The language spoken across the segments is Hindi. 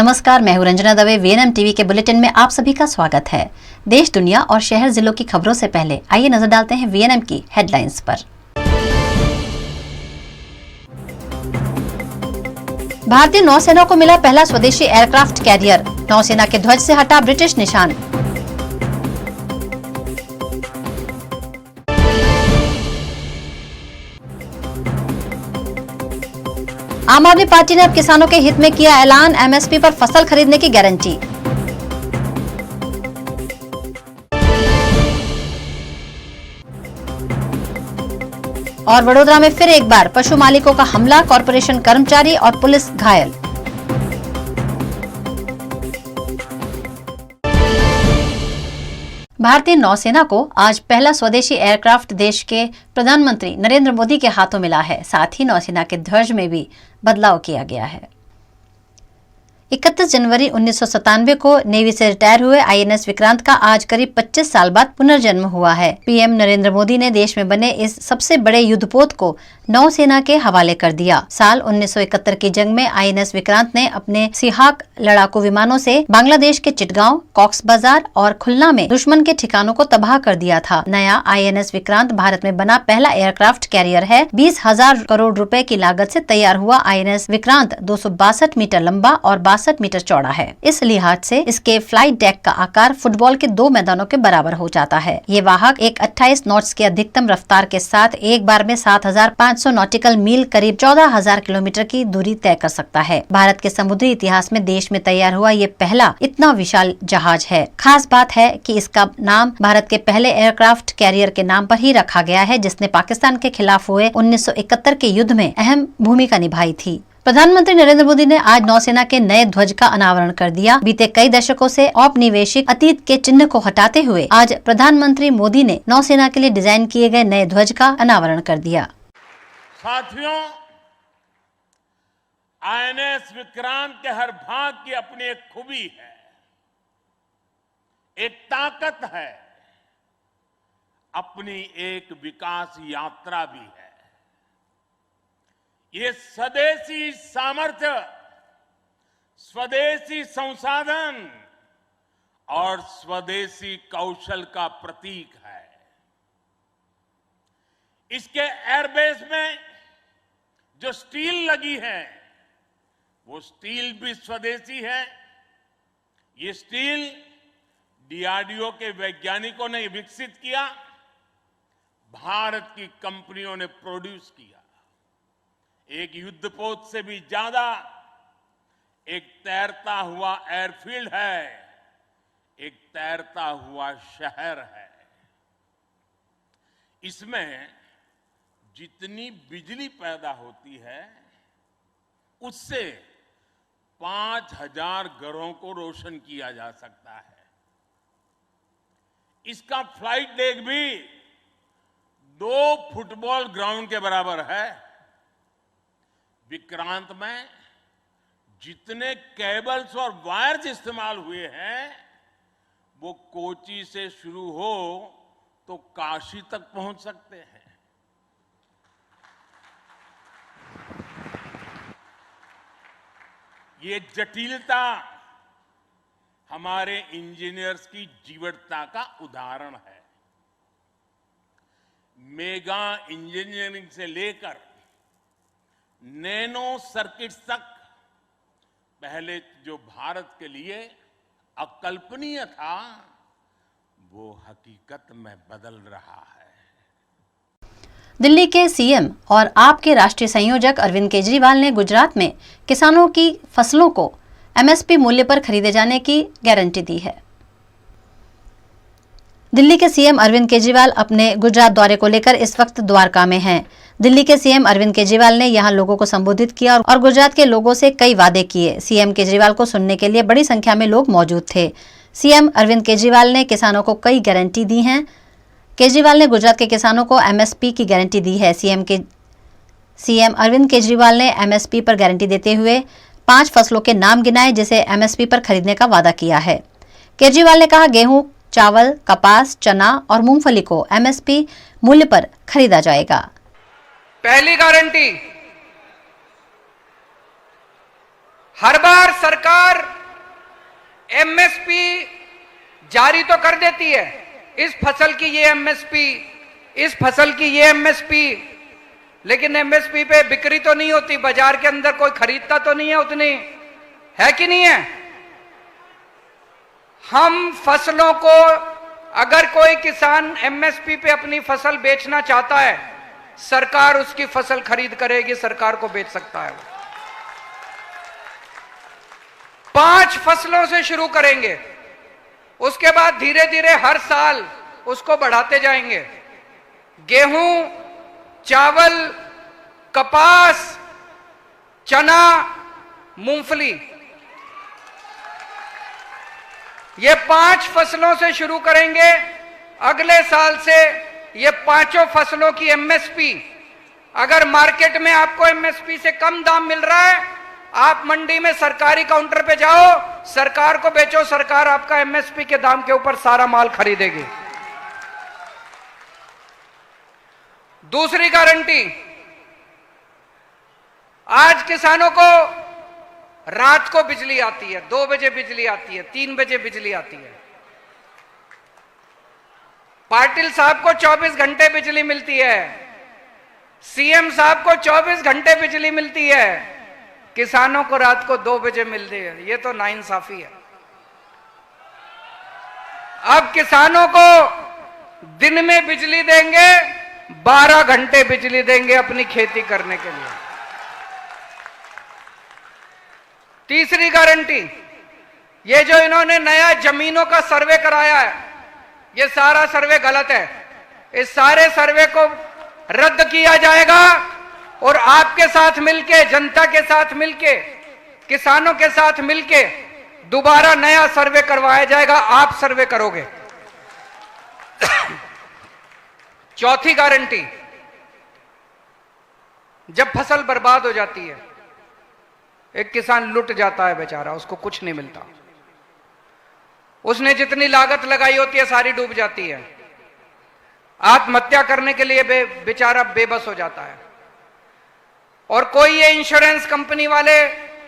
नमस्कार, मैं हूं रंजना दवे। वीएनएम टीवी के बुलेटिन में आप सभी का स्वागत है। देश, दुनिया और शहर जिलों की खबरों से पहले आइए नजर डालते हैं वीएनएम की हेडलाइंस पर। भारतीय नौसेना को मिला पहला स्वदेशी एयरक्राफ्ट कैरियर। नौसेना के ध्वज से हटा ब्रिटिश निशान। आम आदमी पार्टी ने अब किसानों के हित में किया ऐलान, एमएसपी पर फसल खरीदने की गारंटी। और वडोदरा में फिर एक बार पशु मालिकों का हमला, कॉर्पोरेशन कर्मचारी और पुलिस घायल। भारतीय नौसेना को आज पहला स्वदेशी एयरक्राफ्ट देश के प्रधानमंत्री नरेंद्र मोदी के हाथों मिला है। साथ ही नौसेना के ध्वज में भी बदलाव किया गया है। 31 जनवरी 1997 को नेवी से रिटायर हुए आईएनएस विक्रांत का आज करीब 25 साल बाद पुनर्जन्म हुआ है। पीएम नरेंद्र मोदी ने देश में बने इस सबसे बड़े युद्धपोत को नौसेना के हवाले कर दिया। साल 1971 की जंग में आईएनएस विक्रांत ने अपने सिहाक लड़ाकू विमानों से बांग्लादेश के चिटगांव, कॉक्स बाजार और खुलना में दुश्मन के ठिकानों को तबाह कर दिया था। नया आईएनएस विक्रांत भारत में बना पहला एयरक्राफ्ट कैरियर है। 20,000 करोड़ रुपए की लागत से तैयार हुआ आईएनएस विक्रांत 262 मीटर लंबा और 62 मीटर चौड़ा है। इस लिहाज से इसके फ्लाइट डेक का आकार फुटबॉल के 2 मैदानों के बराबर हो जाता है। ये वाहक एक 28 नॉट्स की अधिकतम रफ्तार के साथ एक बार में 7,500 नॉटिकल मील करीब 14,000 किलोमीटर की दूरी तय कर सकता है। भारत के समुद्री इतिहास में देश में तैयार हुआ ये पहला इतना विशाल जहाज है। खास बात है कि इसका नाम भारत के पहले एयरक्राफ्ट कैरियर के नाम पर ही रखा गया है, जिसने पाकिस्तान के खिलाफ हुए 1971 के युद्ध में अहम भूमिका निभाई थी। प्रधानमंत्री नरेंद्र मोदी ने आज नौसेना के नए ध्वज का अनावरण कर दिया। बीते कई दशकों से औपनिवेशिक अतीत के चिन्ह को हटाते हुए आज प्रधानमंत्री मोदी ने नौसेना के लिए डिजाइन किए गए नए ध्वज का अनावरण कर दिया। साथियों, आईएनएस विक्रांत के हर भाग की अपनी एक खूबी है, एक ताकत है, अपनी एक विकास यात्रा भी है। ये स्वदेशी सामर्थ्य, स्वदेशी संसाधन और स्वदेशी कौशल का प्रतीक है। इसके एयरबेस में जो स्टील लगी है वो स्टील भी स्वदेशी है। ये स्टील डीआरडीओ के वैज्ञानिकों ने विकसित किया, भारत की कंपनियों ने प्रोड्यूस किया। एक युद्धपोत से भी ज्यादा एक तैरता हुआ एयरफील्ड है, एक तैरता हुआ शहर है। इसमें जितनी बिजली पैदा होती है उससे 5,000 घरों को रोशन किया जा सकता है। इसका फ्लाइट डेक भी 2 फुटबॉल ग्राउंड के बराबर है। विक्रांत में जितने केबल्स और वायर्स इस्तेमाल हुए हैं वो कोची से शुरू हो तो काशी तक पहुंच सकते हैं। ये जटिलता हमारे इंजीनियर्स की जीवटता का उदाहरण है। मेगा इंजीनियरिंग से लेकर नैनो सर्किट्स तक पहले जो भारत के लिए अकल्पनीय था वो हकीकत में बदल रहा है। दिल्ली के सीएम और आप के राष्ट्रीय संयोजक अरविंद केजरीवाल ने गुजरात में किसानों की फसलों को एमएसपी मूल्य पर खरीदे जाने की गारंटी दी है। दिल्ली के सीएम अरविंद केजरीवाल अपने गुजरात दौरे को लेकर इस वक्त द्वारका में हैं। दिल्ली के सीएम अरविंद केजरीवाल ने यहां लोगों को संबोधित किया और गुजरात के लोगों से कई वादे किए। सीएम केजरीवाल को सुनने के लिए बड़ी संख्या में लोग मौजूद थे। सीएम अरविंद केजरीवाल ने किसानों को कई गारंटी दी हैं। केजरीवाल ने गुजरात के किसानों को एमएसपी की गारंटी दी है। सीएम अरविंद केजरीवाल ने एमएसपी पर गारंटी देते हुए 5 फसलों के नाम गिनाए जिसे एमएसपी पर खरीदने का वादा किया है। केजरीवाल ने कहा, गेहूं, चावल, कपास, चना और मूंगफली को एमएसपी मूल्य पर खरीदा जाएगा। पहली गारंटी, हर बार सरकार एमएसपी जारी तो कर देती है, इस फसल की ये एमएसपी, इस फसल की ये एमएसपी, लेकिन एमएसपी पे बिक्री तो नहीं होती, बाजार के अंदर कोई खरीदता तो नहीं है उतनी, है कि नहीं है? हम फसलों को, अगर कोई किसान एमएसपी पे अपनी फसल बेचना चाहता है, सरकार उसकी फसल खरीद करेगी, सरकार को बेच सकता है। 5 फसलों से शुरू करेंगे, उसके बाद धीरे धीरे हर साल उसको बढ़ाते जाएंगे। गेहूं, चावल, कपास, चना, मूंगफली, ये 5 फसलों से शुरू करेंगे। अगले साल से ये 5 फसलों की एमएसपी, अगर मार्केट में आपको एमएसपी से कम दाम मिल रहा है, आप मंडी में सरकारी काउंटर पे जाओ, सरकार को बेचो, सरकार आपका एमएसपी के दाम के ऊपर सारा माल खरीदेगी। दूसरी गारंटी, आज किसानों को रात को बिजली आती है, 2 बजे बिजली आती है, 3 बजे बिजली आती है। पाटिल साहब को 24 घंटे बिजली मिलती है, सीएम साहब को 24 घंटे बिजली मिलती है, किसानों को रात को 2 बजे मिलती है। ये तो नाइंसाफी है। अब किसानों को दिन में बिजली देंगे, 12 घंटे बिजली देंगे अपनी खेती करने के लिए। तीसरी गारंटी, ये जो इन्होंने नया जमीनों का सर्वे कराया है, ये सारा सर्वे गलत है। इस सारे सर्वे को रद्द किया जाएगा और आपके साथ मिलके, जनता के साथ मिलके, किसानों के साथ मिलके दोबारा नया सर्वे करवाया जाएगा। आप सर्वे करोगे। चौथी गारंटी, जब फसल बर्बाद हो जाती है, एक किसान लुट जाता है बेचारा, उसको कुछ नहीं मिलता, उसने जितनी लागत लगाई होती है सारी डूब जाती है, आत्महत्या करने के लिए बेचारा बेबस हो जाता है। और कोई ये इंश्योरेंस कंपनी वाले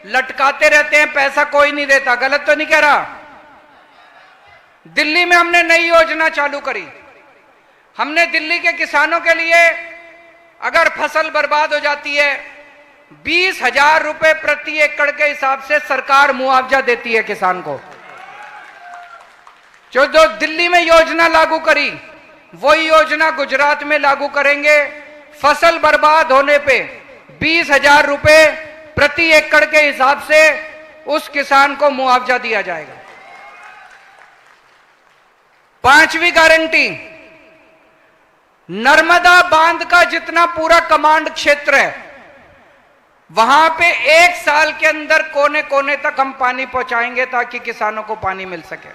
लटकाते रहते हैं, पैसा कोई नहीं देता। गलत तो नहीं कह रहा? दिल्ली में हमने नई योजना चालू करी। हमने दिल्ली के किसानों के लिए, अगर फसल बर्बाद हो जाती है, 20,000 रुपए प्रति एकड़ के हिसाब से सरकार मुआवजा देती है किसान को। जो दिल्ली में योजना लागू करी, वही योजना गुजरात में लागू करेंगे। फसल बर्बाद होने पे 20,000 रुपए प्रति एकड़ के हिसाब से उस किसान को मुआवजा दिया जाएगा। 5वीं गारंटी, नर्मदा बांध का जितना पूरा कमांड क्षेत्र है, वहां पे 1 साल के अंदर कोने कोने तक हम पानी पहुंचाएंगे ताकि किसानों को पानी मिल सके।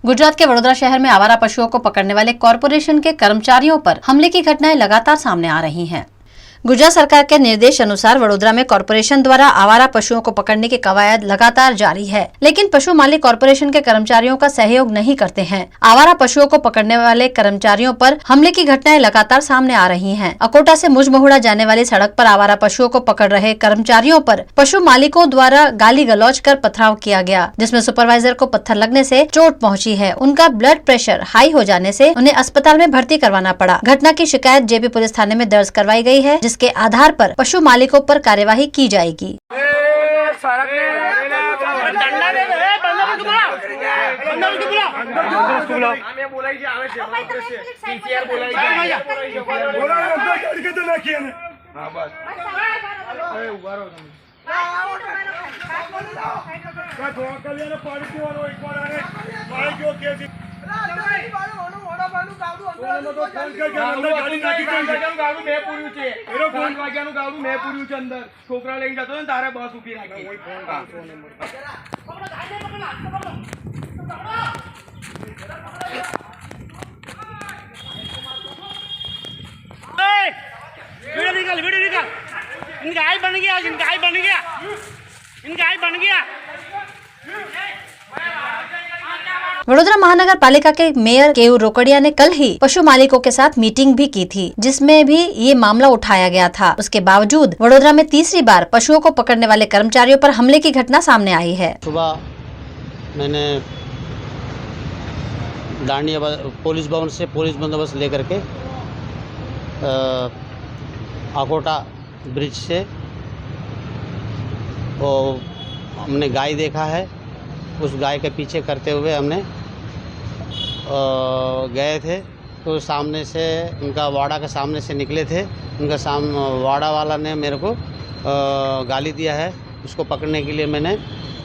गुजरात के वडोदरा शहर में आवारा पशुओं को पकड़ने वाले कॉरपोरेशन के कर्मचारियों पर हमले की घटनाएं लगातार सामने आ रही हैं। गुजरात सरकार के निर्देश अनुसार वडोदरा में कॉरपोरेशन द्वारा आवारा पशुओं को पकड़ने की कवायद लगातार जारी है, लेकिन पशु मालिक कॉरपोरेशन के कर्मचारियों का सहयोग नहीं करते हैं। आवारा पशुओं को पकड़ने वाले कर्मचारियों पर हमले की घटनाएं लगातार सामने आ रही हैं। अकोटा से मुजमहुड़ा जाने वाली सड़क पर आवारा पशुओं को पकड़ रहे कर्मचारियों पर पशु मालिकों द्वारा गाली गलौज कर पथराव किया गया, जिसमें सुपरवाइजर को पत्थर लगने से चोट पहुंची है। उनका ब्लड प्रेशर हाई हो जाने से उन्हें अस्पताल में भर्ती करवाना पड़ा। घटना की शिकायत जेबी पुलिस थाने में दर्ज करवाई गई है, जिसके आधार पर पशु मालिकों पर कार्यवाही की जाएगी। છોકરા લઈ જતો ને તારે બસ ઉભી રાખી वीडियो निकाल इनका आई बन गया, इनका आई बन गया, इनका आई बन गया। वडोदरा महानगर पालिका के मेयर केयूर रोकड़िया ने कल ही पशु मालिकों के साथ मीटिंग भी की थी, जिसमें भी ये मामला उठाया गया था। उसके बावजूद वडोदरा में तीसरी बार पशुओं को पकड़ने वाले कर्मचारियों पर हमले की घटना सामने आई है। सुबह मैंने डांडिया पुलिस भवन से पुलिस बंदोबस्त लेकर के आकोटा ब्रिज से और हमने गाय देखा है। उस गाय के पीछे करते हुए हमने गए थे तो सामने से उनका वाड़ा के सामने से निकले थे। उनका वाड़ा वाला ने मेरे को गाली दिया है। उसको पकड़ने के लिए मैंने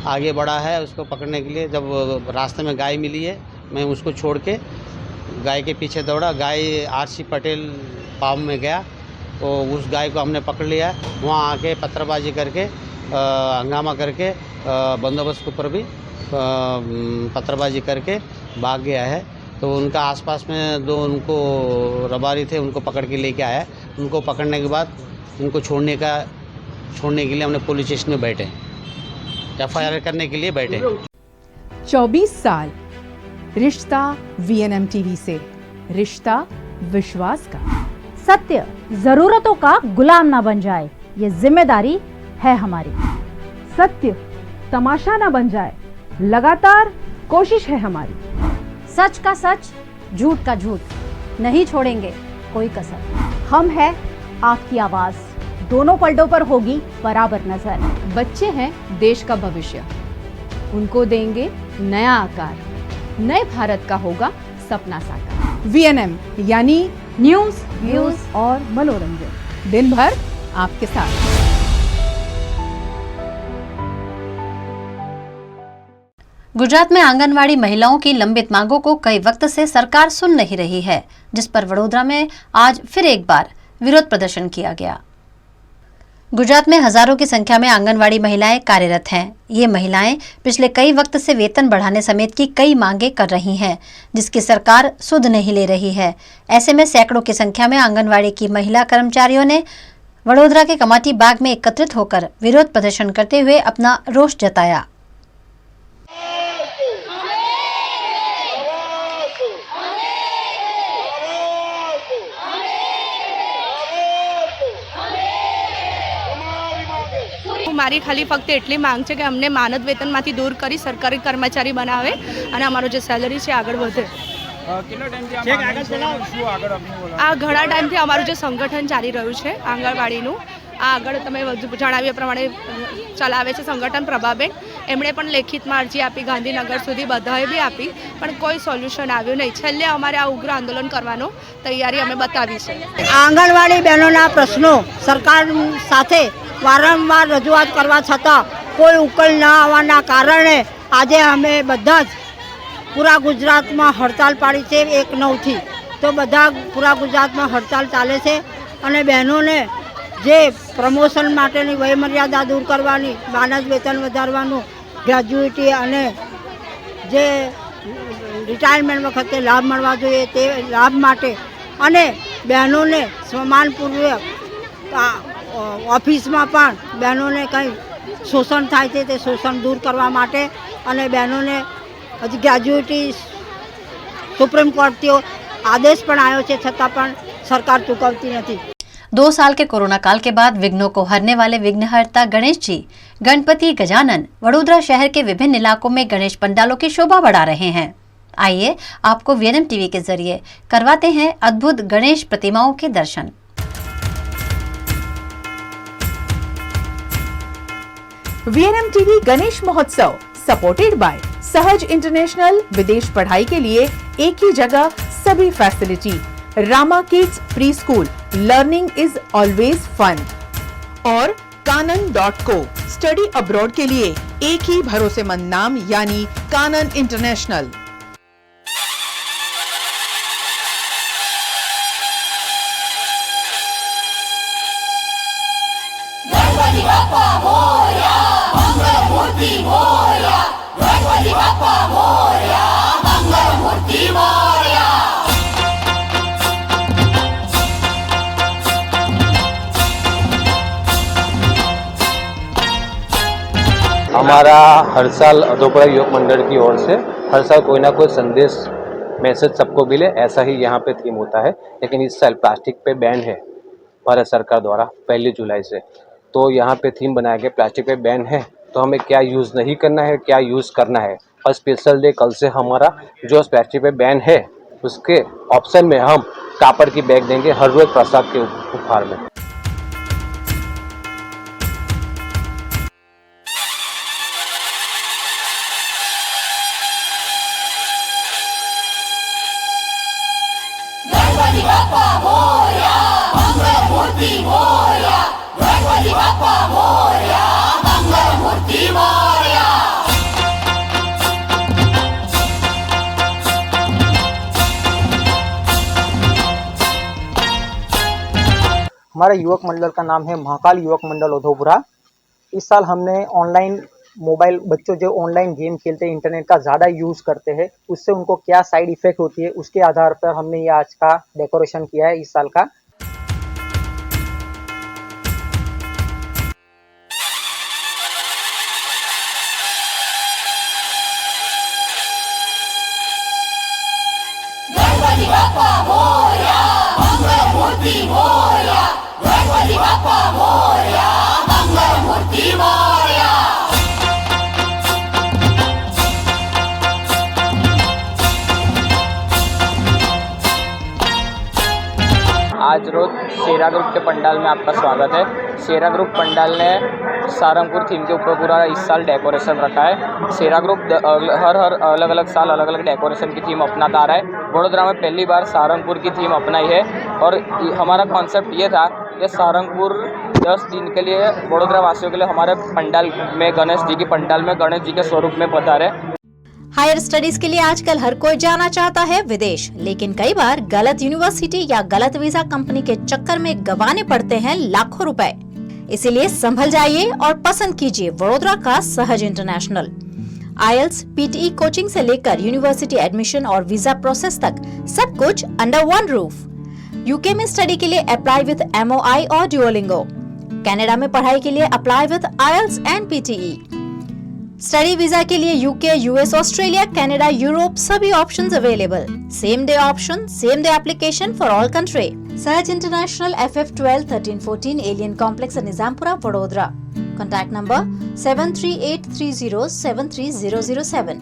आगे बढ़ा है। उसको पकड़ने के लिए जब रास्ते में गाय मिली है, मैं उसको छोड़ के गाय के पीछे दौड़ा। गाय आरसी पटेल फार्म में गया तो उस गाय को हमने पकड़ लिया। वहाँ आके पत्थरबाजी करके हंगामा करके बंदोबस्त के ऊपर भी पत्थरबाजी करके भाग गया है। तो उनका आसपास में दो उनको रबारी थे, उनको पकड़ के लेके आया। उनको पकड़ने के बाद उनको छोड़ने के लिए हमने पुलिस स्टेशन में बैठे, FIR करने के लिए बैठे। 24 साल रिश्ता VNM TV से, रिश्ता विश्वास का। सत्य जरूरतों का गुलाम ना बन जाए, ये जिम्मेदारी है हमारी। सत्य तमाशा ना बन जाए, लगातार कोशिश है हमारी। सच का सच, झूठ का झूठ, नहीं छोड़ेंगे कोई कसर। हम है आपकी आवाज, दोनों पलटों पर होगी बराबर नजर। बच्चे हैं देश का भविष्य, उनको देंगे नया आकार। नए भारत का होगा सपना साकार। VNM यानी न्यूज, व्यूज और मनोरंजन, दिन भर आपके साथ। गुजरात में आंगनवाड़ी महिलाओं की लंबित मांगों को कई वक्त से सरकार सुन नहीं रही है, जिस पर वडोदरा में आज फिर एक बार विरोध प्रदर्शन किया गया। गुजरात में हजारों की संख्या में आंगनवाड़ी महिलाएं कार्यरत हैं। ये महिलाएं पिछले कई वक्त से वेतन बढ़ाने समेत की कई मांगे कर रही हैं, जिसकी सरकार सुध नहीं ले रही है। ऐसे में सैकड़ों की संख्या में आंगनवाड़ी की महिला कर्मचारियों ने वडोदरा के कमाटी बाग में एकत्रित होकर विरोध प्रदर्शन करते हुए अपना रोष जताया। મારી ખાલી ફક્ત એટલી માંગ છે કે અમને માનદ વેતનમાંથી દૂર કરી સરકારી કર્મચારી બનાવે અને અમારો જે સેલરી છે આગળ વધે। આ ઘણા ટાઈમથી અમારું જે સંગઠન ચાલી રહ્યું છે આંગણવાડીનું, આ આગળ તમે જણાવ્યા પ્રમાણે ચલાવે છે સંગઠન પ્રભાબેન, એમણે પણ લેખિતમાં અરજી આપી, ગાંધીનગર સુધી બધાએ બી આપી, પણ કોઈ સોલ્યુશન આવ્યું નહીં। છેલ્લે અમારે આ ઉગ્ર આંદોલન કરવાનો તૈયારી અમે બતાવી છે। આંગણવાડી બહેનોના પ્રશ્નો સરકાર સાથે વારંવાર રજૂઆત કરવા છતાં કોઈ ઉકેલ ન આવવાના કારણે આજે અમે બધા જ પૂરા ગુજરાતમાં હડતાલ પાડી છે। 1/9થી તો બધા પૂરા ગુજરાતમાં હડતાલ ચાલે છે અને બહેનોને જે પ્રમોશન માટેની વયમર્યાદા દૂર કરવાની, માનદ વેતન વધારવાનું, ગ્રેજ્યુએટી અને જે રિટાયરમેન્ટ વખતે લાભ મળવા જોઈએ તે લાભ માટે અને બહેનોને સમાનપૂર્વક ઓફિસમાં પણ બહેનોને કંઈ શોષણ થાય છે તે શોષણ દૂર કરવા માટે અને બહેનોને હજી ગ્રેજ્યુએટી સુપ્રીમ કોર્ટથી આદેશ પણ આવ્યો છે છતાં પણ સરકાર ચૂકવતી નથી। 2 साल के कोरोना काल के बाद विघ्नों को हरने वाले विघ्नहर्ता गणेश जी गणपति गजानन वडोदरा शहर के विभिन्न इलाकों में गणेश पंडालों की शोभा बढ़ा रहे हैं। आइए आपको VNM TV के जरिए करवाते हैं अद्भुत गणेश प्रतिमाओं के दर्शन। VNM TV गणेश महोत्सव सपोर्टेड बाय सहज इंटरनेशनल। विदेश पढ़ाई के लिए एक ही जगह सभी facility. Rama kids pre school, learning is always fun. और कानन.co, स्टडी अब्रॉड के लिए एक ही भरोसेमंद नाम यानी कानन इंटरनेशनल। हमारा हर साल अधोपुरा युवक मंडल की ओर से हर साल कोई ना कोई संदेश मैसेज सबको मिले, ऐसा ही यहाँ पे थीम होता है। लेकिन इस साल प्लास्टिक पे बैन है भारत सरकार द्वारा 1 जुलाई से। तो यहाँ पे थीम बनाया गया प्लास्टिक पे बैन है, तो हमें क्या यूज़ नहीं करना है, क्या यूज़ करना है, और स्पेशल डे कल से हमारा जो प्लास्टिक पे बैन है उसके ऑप्शन में हम कापड़ की बैग देंगे हर रोज प्रसाद के उपहार में। हमारे युवक मंडल का नाम है महाकाल युवक मंडल उधोपुरा। इस साल हमने ऑनलाइन मोबाइल बच्चों जो ऑनलाइन गेम खेलते हैं, इंटरनेट का ज़्यादा यूज़ करते हैं, उससे उनको क्या साइड इफ़ेक्ट होती है उसके आधार पर हमने ये आज का डेकोरेशन किया है इस साल का। आज रोज शेरा ग्रुप के पंडाल में आपका स्वागत है। शेरा ग्रुप पंडाल ने सारंगपुर थीम के ऊपर पूरा इस साल डेकोरेशन रखा है। शेरा ग्रुप हर अलग अलग साल अलग अलग डेकोरेशन की थीम अपनाता आ रहा है। वडोदरा में पहली बार सारंगपुर की थीम अपनाई है और हमारा कॉन्सेप्ट ये था कि सारंगपुर 10 दिन के लिए वडोदरा वासियों के लिए हमारे पंडाल में गणेश जी की पंडाल में गणेश जी के स्वरूप में पधारे। हायर स्टडीज के लिए आजकल हर कोई जाना चाहता है विदेश, लेकिन कई बार गलत यूनिवर्सिटी या गलत वीजा कंपनी के चक्कर में गंवाने पड़ते हैं लाखों रुपए। इसीलिए संभल जाइए और पसंद कीजिए वडोदरा का सहज इंटरनेशनल। आईएलटीएस, पीटीई कोचिंग से लेकर यूनिवर्सिटी एडमिशन और वीजा प्रोसेस तक सब कुछ अंडर वन रूफ। यूके में स्टडी के लिए अप्लाई विद MOI और डुओलिंगो। कनाडा में पढ़ाई के लिए apply with IELTS and PTE. Study visa के लिए UK, US, Australia, Canada, Europe सभी options available. Same day option, same day application for all country. Sahaj international FF12 1314 alien complex Nizampura Vadodara. Contact number 7383073007।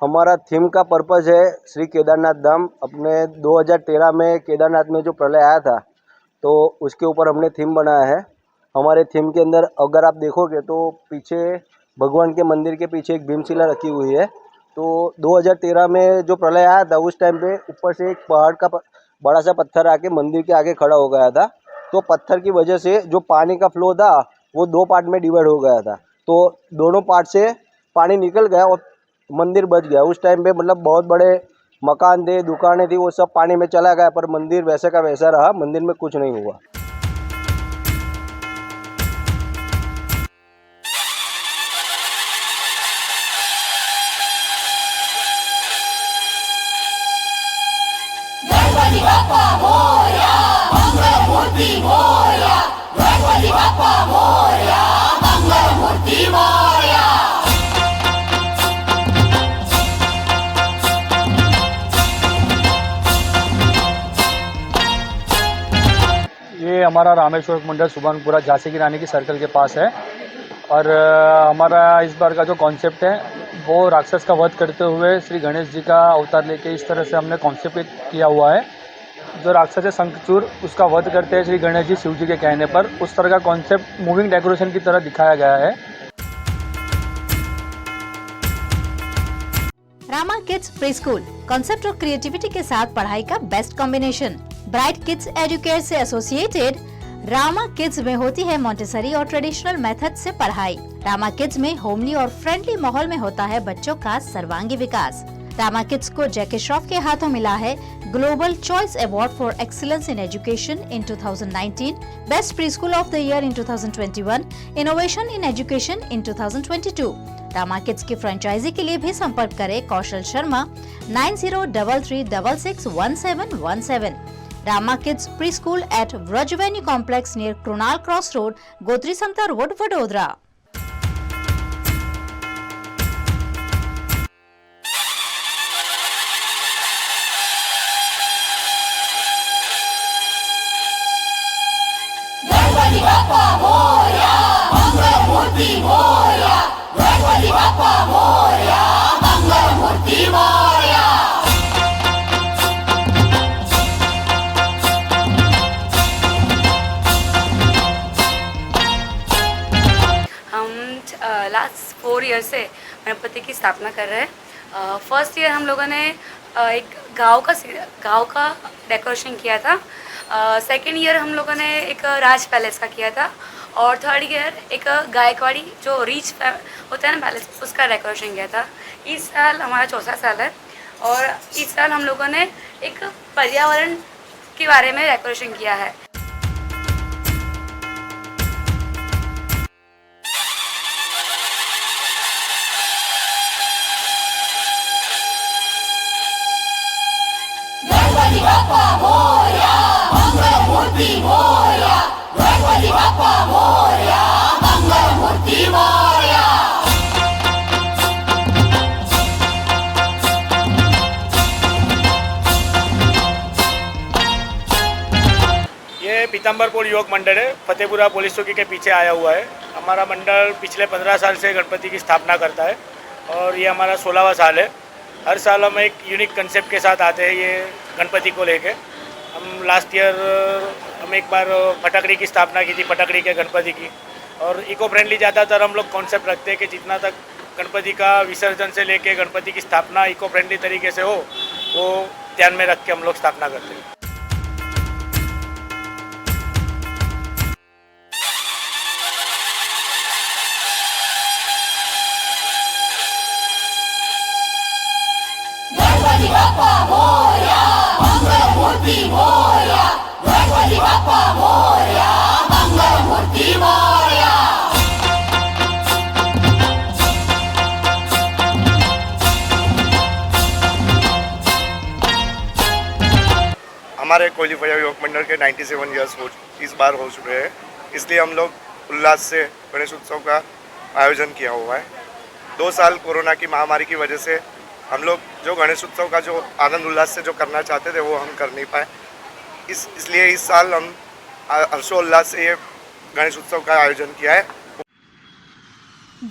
हमारा थीम का पर्पज़ है श्री केदारनाथ धाम। अपने 2013 में केदारनाथ में जो प्रलय आया था तो उसके ऊपर हमने थीम बनाया है। हमारे थीम के अंदर अगर आप देखोगे तो पीछे भगवान के मंदिर के पीछे एक भीमशिला रखी हुई है। तो 2013 में जो प्रलय आया था उस टाइम पे ऊपर से एक पहाड़ का बड़ा सा पत्थर आके मंदिर के आगे खड़ा हो गया था। तो पत्थर की वजह से जो पानी का फ्लो था वो 2 पार्ट में डिवाइड हो गया था। तो दोनों पार्ट से पानी निकल गया और मंदिर बच गया। उस टाइम पे मतलब बहुत बड़े मकान थे, दुकानें थी, वो सब पानी में चला गया, पर मंदिर वैसे का वैसा रहा, मंदिर में कुछ नहीं हुआ। ये हमारा रामेश्वर मंडल सुभानपुरा झांसी की रानी की सर्कल के पास है और हमारा इस बार का जो कॉन्सेप्ट है वो राक्षस का वध करते हुए श्री गणेश जी का अवतार लेके इस तरह से हमने कॉन्सेप्ट किया हुआ है। जो राक्षस है शंखचूर, उसका वध करते हैं श्री गणेश जी शिव जी के कहने पर। उस तरह का कॉन्सेप्ट मूविंग डेकोरेशन की तरह दिखाया गया है। Rama kids pre school concept और क्रिएटिविटी के साथ पढ़ाई का best combination. Bright kids educare से एसोसिएटेड रामा किड्स में होती है मॉन्टेसरी और ट्रेडिशनल मेथड से पढ़ाई। रामा किड्स में होमली और फ्रेंडली माहौल में होता है बच्चों का सर्वांगी विकास। रामा किड्स को जैकी श्रॉफ के हाथों मिला है global choice award for excellence in education in 2019, best pre school of the year in 2021, innovation in education in 2022। Rama kids की फ्रेंचाइजी के लिए भी संपर्क करें Kaushal Sharma 9033661717। Rama kids pre school at Vraj Avenue complex near Krunal cross road, Gotri Samta road, Vadodara. Last 4 year से गणपति की स्थापना कर रहे हैं। फर्स्ट ईयर हम लोगों ने एक गांव का डेकोरेशन किया था। सेकेंड ईयर हम लोगों ने एक राज पैलेस का किया था और थर्ड ईयर एक गायकवाड़ी जो रीच होता है ना पैलेस, उसका डेकोरेशन किया था। इस साल हमारा चौथा साल है और इस साल हम लोगों ने एक पर्यावरण के बारे में डेकोरेशन किया है। ये पीताम्बरपुर युवक मंडल है, फतेहपुरा पुलिस चौकी के पीछे आया हुआ है। हमारा मंडल पिछले 15 साल से गणपति की स्थापना करता है और ये हमारा 16वां साल है। हर साल हम एक यूनिक कंसेप्ट के साथ आते हैं ये गणपति को लेके। हम लास्ट ईयर हम एक बार फटकड़ी की स्थापना की थी, फटकड़ी के गणपति की। और इको फ्रेंडली ज़्यादातर हम लोग कॉन्सेप्ट रखते हैं कि जितना तक गणपति का विसर्जन से लेके गणपति की स्थापना इको फ्रेंडली तरीके से हो, वो ध्यान में रख के हम लोग स्थापना करते हैं। हमारे कोयलीफया युवक मंडल के 97 ईयर्स इस बार हो चुके हैं, इसलिए हम लोग उल्लास से गणेश उत्सव का आयोजन किया हुआ है। 2 साल कोरोना की महामारी की वजह से हम लोग जो गणेश उत्सव का जो आनंद उल्लास से जो करना चाहते थे वो हम कर नहीं पाए। इसलिए इस साल हम हर्षोल्लास से ये गणेश उत्सव का आयोजन किया है।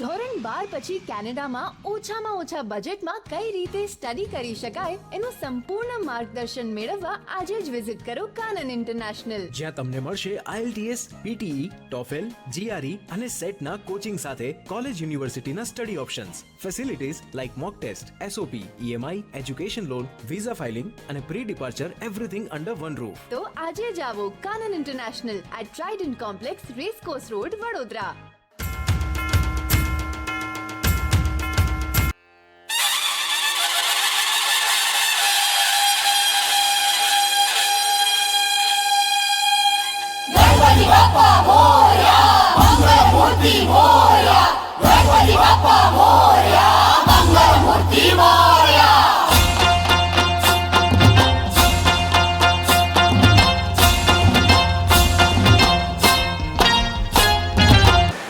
ધોરણ 12 પછી કેનેડામાં ઓછામાં ઓછા બજેટમાં કઈ રીતે સ્ટડી કરી શકાય એનું સંપૂર્ણ માર્ગદર્શન મેળવવા આજે જ વિઝિટ કરો કાનન ઇન્ટરનેશનલ, જ્યાં તમને મળશે IELTS, PTE, TOEFL, GRE અને સેટના કોચિંગ સાથે કોલેજ યુનિવર્સિટીના study options, facilities like mock test, SOP, EMI, education loan, visa filing અને pre departure everything under one roof. તો આજે જ આવો Kanan international at Trident complex, racecourse road, Vadodara.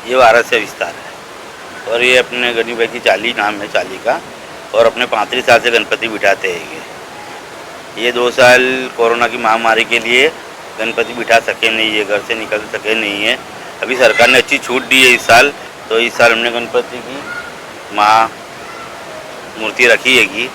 ये 12 से विस्तार है और ये अपने गनी भाई की चाली नाम है चाली का, और अपने 35 साल से गणपति बिठाते हैं। ये 2 साल कोरोना की महामारी के लिए गणपति बिठा सके नहीं है, घर से निकल सके नहीं है। अभी सरकार ने अच्छी छूट दी है इस साल, तो इस साल हमने गणपति की मूर्ति रखी है कि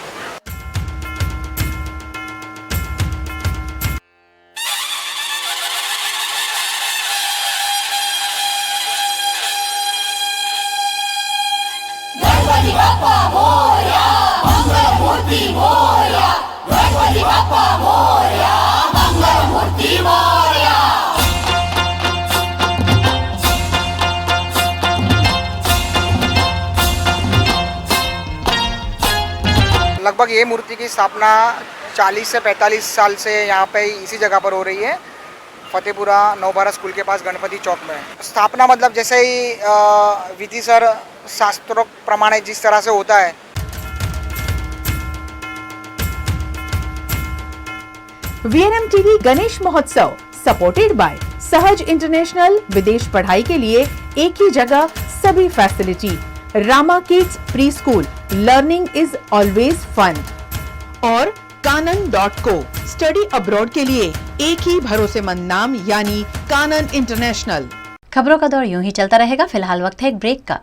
लगभग ये मूर्ति की स्थापना 40 से 45 साल से यहाँ पे इसी जगह पर हो रही है, फतेहपुरा नवभारत स्कूल के पास गणपति चौक में। स्थापना मतलब जैसे ही विधिसर शास्त्रों प्रमाणे जिस तरह से होता है। VNM TV गणेश महोत्सव सपोर्टेड बाय सहज इंटरनेशनल, विदेश पढ़ाई के लिए एक ही जगह सभी facility, Rama kids pre school, learning is always fun, और कानन.co, स्टडी अब्रॉड के लिए एक ही भरोसेमंद नाम यानी कानन इंटरनेशनल। खबरों का दौर यूं ही चलता रहेगा, फिलहाल वक्त है एक ब्रेक का।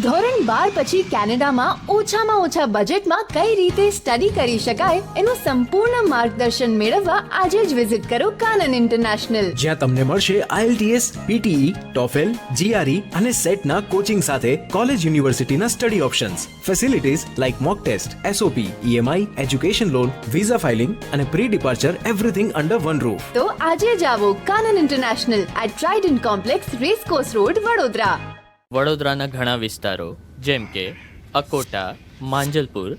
ધોરણ 12 પછી કેનેડામાં ઓછામાં ઓછા બજેટમાં કઈ રીતે સ્ટડી કરી શકાય એનું સંપૂર્ણ માર્ગદર્શન મેળવવા આજે જ વિઝિટ કરો કાનન ઇન્ટરનેશનલ, જ્યાં તમને મળશે IELTS, PTE, TOEFL, GRE અને સેટના કોચિંગ સાથે કોલેજ યુનિવર્સિટીના study options, facilities like mock test, SOP, EMI, education loan, visa filing અને pre departure, everything under one roof. તો આજે જ આવો Kanan international at Trident complex, racecourse road, Vadodara. વડોદરાના ઘણા વિસ્તારો જેમ કે અકોટા, માંજલપુર,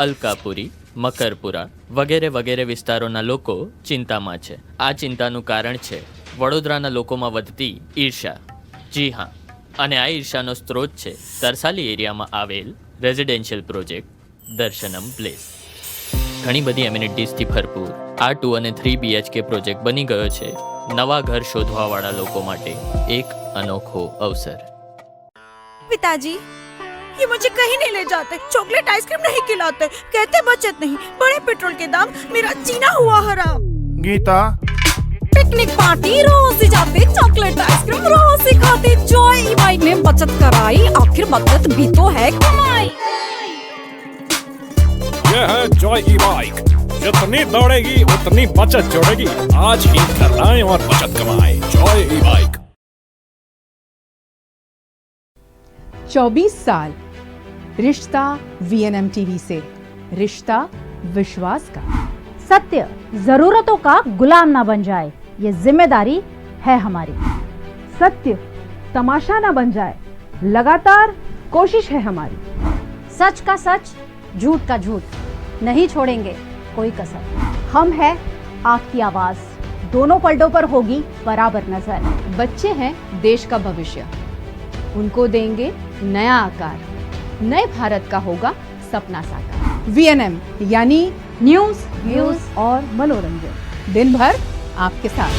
અલકાપુરી, મકરપુરા વગેરે વગેરે વિસ્તારોના લોકો ચિંતામાં છે. આ ચિંતાનું કારણ છે વડોદરાના લોકોમાં વધતી ઈર્ષા. જી હા, અને આ ઈર્ષાનો સ્ત્રોત છે તરસાલી એરિયામાં આવેલ રેઝિડેન્શિયલ પ્રોજેક્ટ દર્શનમ પ્લેસ. ઘણી બધી એમ્યુનિટીઝથી ભરપૂર આ 2 અને 3 BHK પ્રોજેક્ટ બની ગયો છે નવા ઘર શોધવાવાળા લોકો માટે એક અનોખો અવસર. पिताजी, ये मुझे कहीं नहीं ले जाते, चॉकलेट आइसक्रीम नहीं खिलाते, कहते बचत नहीं, बड़े पेट्रोल के दाम, मेरा जीना हुआ हराम. गीता, पिकनिक पार्टी रोज ही जाते, चॉकलेट आइसक्रीम रोज ही खाते, जॉय ई बाइक में बचत कराई, आखिर बचत भी तो है कमाई. ये है जॉय ई बाइक, जितनी दौड़ेगी उतनी बचत जोड़ेगी. आज ही कराएं और बचत कमाएं. जॉय ई बाइक. 24 साल रिश्ता VNM TV से, रिश्ता विश्वास का. सत्य जरूरतों का गुलाम ना बन जाए, ये जिम्मेदारी है हमारी. सत्य तमाशा ना बन जाए, लगातार कोशिश है हमारी. सच का सच, झूठ का झूठ, नहीं छोड़ेंगे कोई कसर. हम है आपकी आवाज, दोनों पलटों पर होगी बराबर नजर. बच्चे हैं देश का भविष्य, उनको देंगे नया आकार, नए भारत का होगा सपना साकार. VNM यानी न्यूज, व्यूज और मनोरंजन, दिन भर आपके साथ.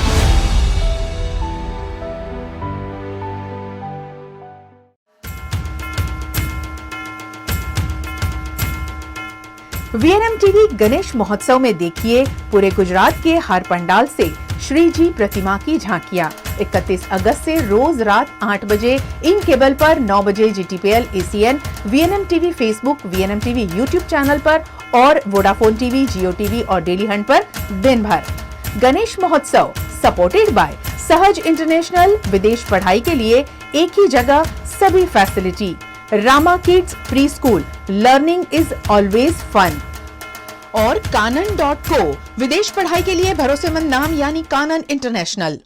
VNM TV गणेश महोत्सव में देखिए पूरे गुजरात के हर पंडाल से श्री जी प्रतिमा की झांकियां. 31 अगस्त से रोज रात 8 बजे इन केबल पर, 9 बजे GTPL, ACN, VNM TV Facebook, VNM TV YouTube channel पर और वोडाफोन TV, जियो TV और डेली हंट पर दिन भर. गणेश महोत्सव सपोर्टेड बाय सहज इंटरनेशनल, विदेश पढ़ाई के लिए एक ही जगह सभी facility, Rama kids pre school, learning is always fun, और कानन.co, विदेश पढ़ाई के लिए भरोसेमंद नाम यानी कानन इंटरनेशनल.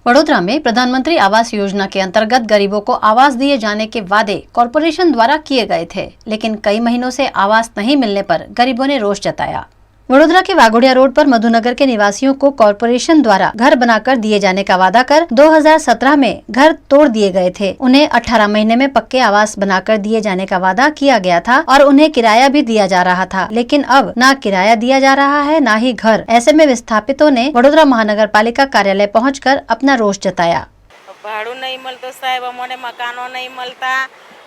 वडोदरा में प्रधानमंत्री आवास योजना के अंतर्गत गरीबों को आवास दिए जाने के वादे कॉरपोरेशन द्वारा किए गए थे, लेकिन कई महीनों से आवास नहीं मिलने पर गरीबों ने रोष जताया. वडोदरा के वाघोड़िया रोड पर मधुनगर के निवासियों को कॉरपोरेशन द्वारा घर बनाकर दिए जाने का वादा कर 2017 में घर तोड़ दिए गए थे. उन्हें 18 महीने में पक्के आवास बनाकर दिए जाने का वादा किया गया था और उन्हें किराया भी दिया जा रहा था, लेकिन अब ना किराया दिया जा रहा है ना ही घर. ऐसे में विस्थापितों ने वडोदरा महानगर पालिका कार्यालय पहुँचकर अपना रोष जताया. भाड़ू नहीं मिलता साहेब, अमोने मकानो नहीं मिलता,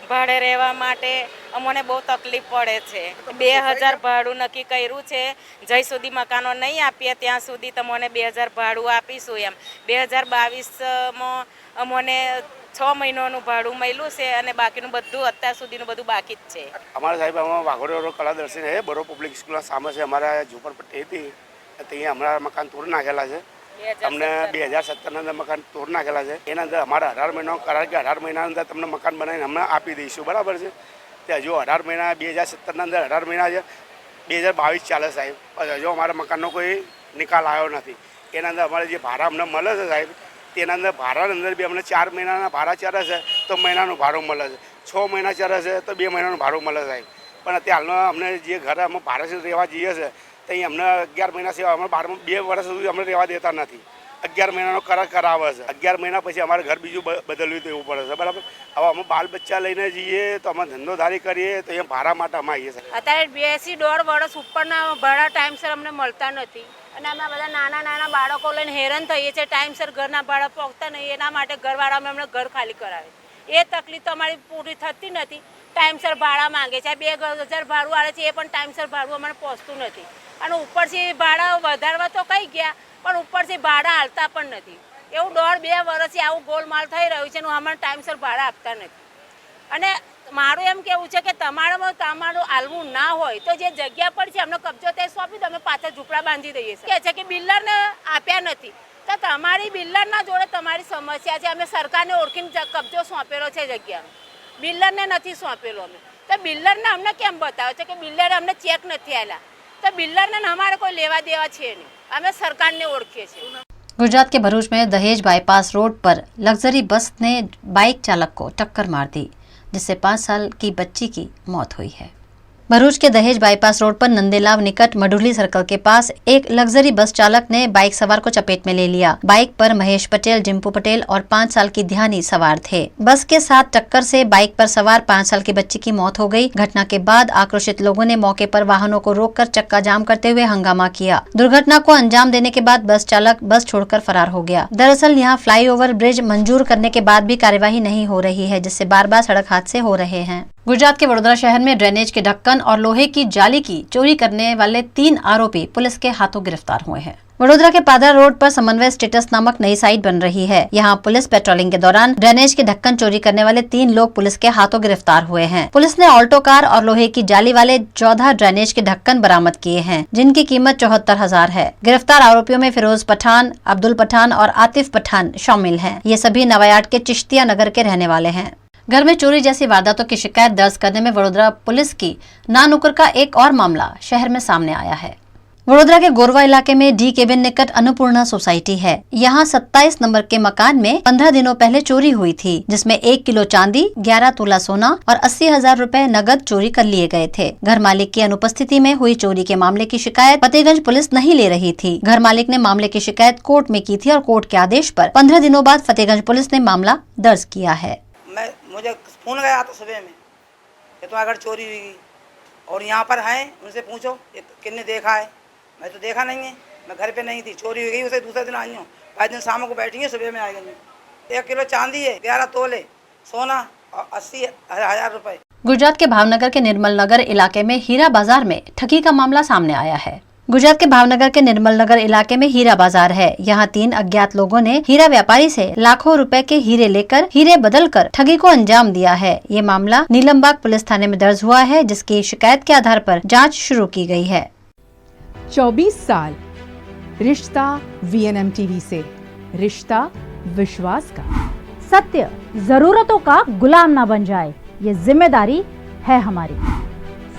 ભાડે રહેવા માટે અમને બહુ તકલીફ પડે છે. 2000 ભાડું નક્કી કર્યું છે, જ્યાં સુધી મકાનો નહીં આપીએ ત્યાં સુધી તમને 2000 ભાડું આપીશું એમ. 2022માં અમને 6 મહિનાનું ભાડું મળ્યું છે અને બાકીનું બધું અત્યાર સુધીનું બધું બાકી જ છે. અમારા સાહેબ અમારા વાઘોડિયા રોડ કલા દર્શન છે, બરો પબ્લિક સ્કૂલના સામે છે. અમારા ઝુંપડપટ્ટી હતી ત્યાં અમારા મકાન તોડી નાખેલા છે અમને 2017 અંદર મકાન તોડ નાખેલા છે. એના અંદર અમારા 18 મહિનાનો કરાર કે 18 મહિના અંદર તમને મકાન બનાવીને અમને આપી દઈશું, બરાબર છે. તે હજુ 18 મહિના 2017 અંદર 18 મહિના છે, 2022 ચાલે સાહેબ, હજુ અમારા મકાનનો કોઈ નિકાલ આવ્યો નથી. એના અંદર અમારે જે ભાડા અમને મળે છે સાહેબ, તેના અંદર ભાડાના અંદર બી અમને 4 મહિનાના ભાડા ચડે છે તો મહિનાનું ભાડું મળે છે, 6 મહિના ચડે છે તો 2 મહિનાનું ભાડું મળે સાહેબ. પણ અત્યારે હાલમાં અમને જે ઘરે અમે ભાડે રહેવા જઈએ છે તો અહીં અમને 11 મહિના સિવાય અમે 2 વર્ષ સુધી અમને રહેવા દેતા નથી. 11 મહિનાનો કરાર કરાવે છે. 11 મહિના પછી અમારે ઘર બીજું બદલવું દેવું પડે છે, બરાબર. હવે અમે બાલ બચ્ચા લઈને જઈએ તો અમે ધંધોધારી કરીએ તો અહીંયા ભાડા માટે અમે આવીએ છીએ. અત્યારે 2-1.5 વર્ષ ઉપરના ભાડા ટાઈમસર અમને મળતા નથી અને અમે બધા નાના બાળકો લઈને હેરાન થઈએ છીએ. ટાઈમસર ઘરના ભાડા પહોંચતા નહીં, એના માટે ઘરવાળા અમને ઘર ખાલી કરાવે. એ તકલીફ તો અમારી પૂરી થતી નથી. ટાઈમસર ભાડા માંગે છે, 2000 ભાડું આવે છે, એ પણ ટાઈમસર ભાડું અમને પહોંચતું નથી. અને ઉપરથી ભાડા વધારવા તો કઈ ગયા પણ ઉપરથી ભાડા હાલતા પણ નથી. એવું 1.5-2 વર્ષથી આવું ગોલમાલ થઈ રહ્યું છે, અમને ટાઈમસર ભાડા આપતા નથી. અને મારું એમ કેવું છે કે તમારું હાલવું ના હોય તો જે જગ્યા પર છે અમને કબજો તે સોંપી દો, અમે પાછા ઝૂંપડા બાંધી દઈએ છીએ. કે છે કે બિલ્ડરને આપ્યા નથી તો તમારી બિલ્ડરના જોડે તમારી સમસ્યા છે. અમે સરકારને ઓળખીને કબજો સોંપેલો છે જગ્યાનો, બિલ્ડરને નથી સોંપેલો. અમે તો બિલ્ડરને અમને કેમ બતાવે છે કે બિલ્ડરે અમને ચેક નથી આવેલા, તો બિલ્ડરને અમારે કોઈ લેવા દેવા છે નહીં. અમે सरकार ने ओळखीए છીએ. गुजरात के भरूच में दहेज बाईपास रोड पर लग्जरी बस ने बाइक चालक को टक्कर मार दी, जिससे 5 साल की बच्ची की मौत हुई है. भरूच के दहेज बाईपास रोड पर नंदेलाव निकट मडुली सर्कल के पास एक लग्जरी बस चालक ने बाइक सवार को चपेट में ले लिया. बाइक पर महेश पटेल, जिम्पू पटेल और 5 साल की ध्यानी सवार थे. बस के साथ टक्कर से बाइक पर सवार 5 साल की बच्ची की मौत हो गई. घटना के बाद आक्रोशित लोगों ने मौके पर वाहनों को रोककर चक्का जाम करते हुए हंगामा किया. दुर्घटना को अंजाम देने के बाद बस चालक बस छोड़कर फरार हो गया. दरअसल यहाँ फ्लाईओवर ब्रिज मंजूर करने के बाद भी कार्यवाही नहीं हो रही है, जिससे बार बार सड़क हादसे हो रहे हैं. गुजरात के वडोदरा शहर में ड्रेनेज के ढक्कन और लोहे की जाली की चोरी करने वाले 3 आरोपी पुलिस के हाथों गिरफ्तार हुए हैं. वडोदरा के पादरा रोड पर समन्वय स्टेटस नामक नई साइट बन रही है. यहाँ पुलिस पेट्रोलिंग के दौरान ड्रेनेज के ढक्कन चोरी करने वाले 3 लोग पुलिस के हाथों गिरफ्तार हुए हैं. पुलिस ने ऑल्टो कार और लोहे की जाली वाले 14 ड्रेनेज के ढक्कन बरामद किए हैं, जिनकी कीमत 74,000 है. गिरफ्तार आरोपियों में फिरोज पठान, अब्दुल पठान और आतिफ पठान शामिल हैं. ये सभी नवायार्ड के चिश्तिया नगर के रहने वाले हैं. घर में चोरी जैसी वारदातों की शिकायत दर्ज करने में वडोदरा पुलिस की नानुकर का एक और मामला शहर में सामने आया है. वडोदरा के गोरवा इलाके में डी केबिन निकट अन्नपूर्णा सोसाइटी है. यहाँ 27 नंबर के मकान में 15 दिनों पहले चोरी हुई थी, जिसमें 1 किलो चांदी, 11 तोला सोना और 80,000 रुपए नगद चोरी कर लिए गए थे. घर मालिक की अनुपस्थिति में हुई चोरी के मामले की शिकायत फतेहगंज पुलिस नहीं ले रही थी. घर मालिक ने मामले की शिकायत कोर्ट में की थी और कोर्ट के आदेश पर 15 दिनों बाद फतेहगंज पुलिस ने मामला दर्ज किया है. मुझे फोन गया था सुबह में कि तुम्हारे घर चोरी हुई और यहाँ पर हैं, उनसे पूछो किसने देखा है. मैं तो देखा नहीं है, मैं घर पे नहीं थी. चोरी हो गई, उसे दूसरे दिन आई हूँ. 5 दिन शाम को बैठी है, सुबह में आ गई. 1 किलो चांदी है, 11 तोले सोना और 80,000 रुपए. गुजरात के भावनगर के निर्मल नगर इलाके में हीरा बाजार में ठगी का मामला सामने आया है. गुजरात के भावनगर के निर्मल नगर इलाके में हीरा बाजार है. यहाँ 3 अज्ञात लोगों ने हीरा व्यापारी से लाखों रुपए के हीरे लेकर हीरे बदलकर ठगी को अंजाम दिया है. ये मामला नीलमबाग पुलिस थाने में दर्ज हुआ है, जिसकी शिकायत के आधार पर जांच शुरू की गई है. 24 साल रिश्ता VNM TV से, रिश्ता विश्वास का. सत्य जरूरतों का गुलाम ना बन जाए, ये जिम्मेदारी है हमारी.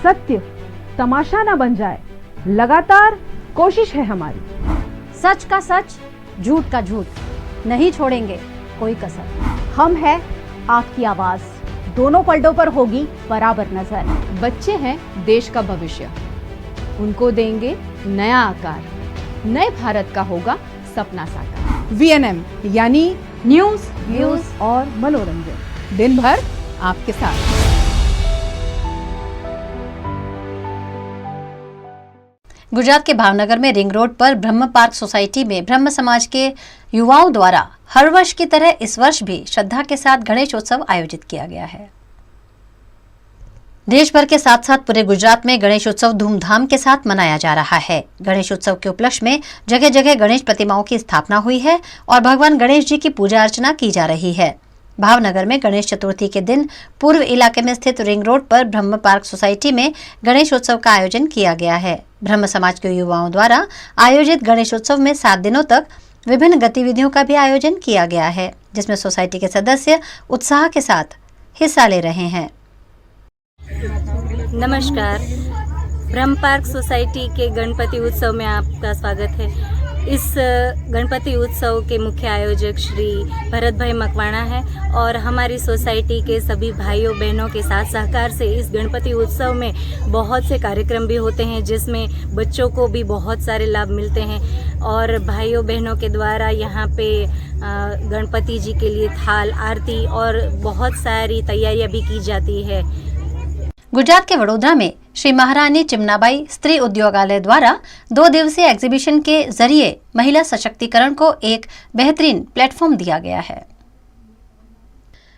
सत्य तमाशा ना बन जाए, लगातार कोशिश है हमारी. सच का सच, झूठ का झूठ, नहीं छोड़ेंगे कोई कसर. हम है आपकी आवाज, दोनों पलड़ों पर होगी बराबर नजर. बच्चे हैं देश का भविष्य, उनको देंगे नया आकार. नए भारत का होगा सपना साकार. VNM यानी न्यूज, व्यूज और मनोरंजन, दिन भर आपके साथ. गुजरात के भावनगर में रिंग रोड पर ब्रह्म पार्क सोसाइटी में ब्रह्म समाज के युवाओं द्वारा हर वर्ष की तरह इस वर्ष भी श्रद्धा के साथ गणेशोत्सव आयोजित किया गया है. देश भर के साथ साथ पूरे गुजरात में गणेशोत्सव धूमधाम के साथ मनाया जा रहा है. गणेशोत्सव के उपलक्ष्य में जगह जगह गणेश प्रतिमाओं की स्थापना हुई है और भगवान गणेश जी की पूजा अर्चना की जा रही है. भावनगर में गणेश चतुर्थी के दिन पूर्व इलाके में स्थित रिंग रोड पर ब्रह्म पार्क सोसाइटी में गणेशोत्सव का आयोजन किया गया है. ब्रह्म समाज के युवाओं द्वारा आयोजित गणेशोत्सव में 7 दिनों तक विभिन्न गतिविधियों का भी आयोजन किया गया है, जिसमें सोसाइटी के सदस्य उत्साह के साथ हिस्सा ले रहे हैं। नमस्कार, ब्रह्म पार्क सोसाइटी के गणपति उत्सव में आपका स्वागत है। इस गणपति उत्सव के मुख्य आयोजक श्री भरत भाई मकवाणा है और हमारी सोसाइटी के सभी भाइयों बहनों के साथ सहकार से इस गणपति उत्सव में बहुत से कार्यक्रम भी होते हैं, जिसमें बच्चों को भी बहुत सारे लाभ मिलते हैं और भाइयों बहनों के द्वारा यहाँ पे गणपति जी के लिए थाल, आरती और बहुत सारी तैयारियाँ भी की जाती है। गुजरात के वडोदरा में श्री महारानी चिमनाबाई स्त्री उद्योगालय द्वारा 2 दिवसीय एग्जीबिशन के जरिए महिला सशक्तिकरण को एक बेहतरीन प्लेटफॉर्म दिया गया है।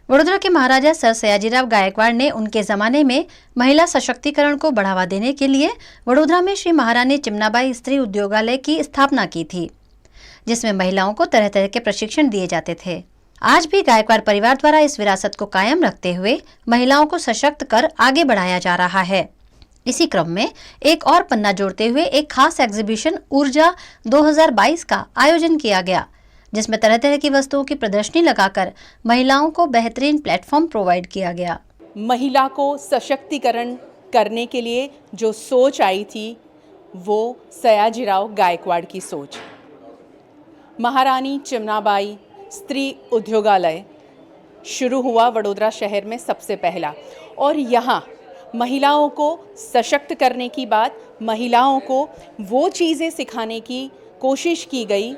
वडोदरा के महाराजा सर सयाजीराव गायकवाड़ ने उनके जमाने में महिला सशक्तिकरण को बढ़ावा देने के लिए वडोदरा में श्री महारानी चिमनाबाई स्त्री उद्योगालय की स्थापना की थी, जिसमें महिलाओं को तरह तरह के प्रशिक्षण दिए जाते थे। आज भी गायकवाड़ परिवार द्वारा इस विरासत को कायम रखते हुए महिलाओं को सशक्त कर आगे बढ़ाया जा रहा है। इसी क्रम में एक और पन्ना जोड़ते हुए एक खास एग्जीबिशन ऊर्जा 2022 का आयोजन किया गया, जिसमें तरह तरह की वस्तुओं की प्रदर्शनी लगाकर महिलाओं को बेहतरीन प्लेटफॉर्म प्रोवाइड किया गया। महिला को सशक्तिकरण करने के लिए जो सोच आई थी वो सयाजीराव गायकवाड़ की सोच। महारानी चिमनाबाई स्त्री उद्योगालय शुरू हुआ वडोदरा शहर में सबसे पहला, और यहाँ महिलाओं को सशक्त करने की बात, महिलाओं को वो चीज़ें सिखाने की कोशिश की गई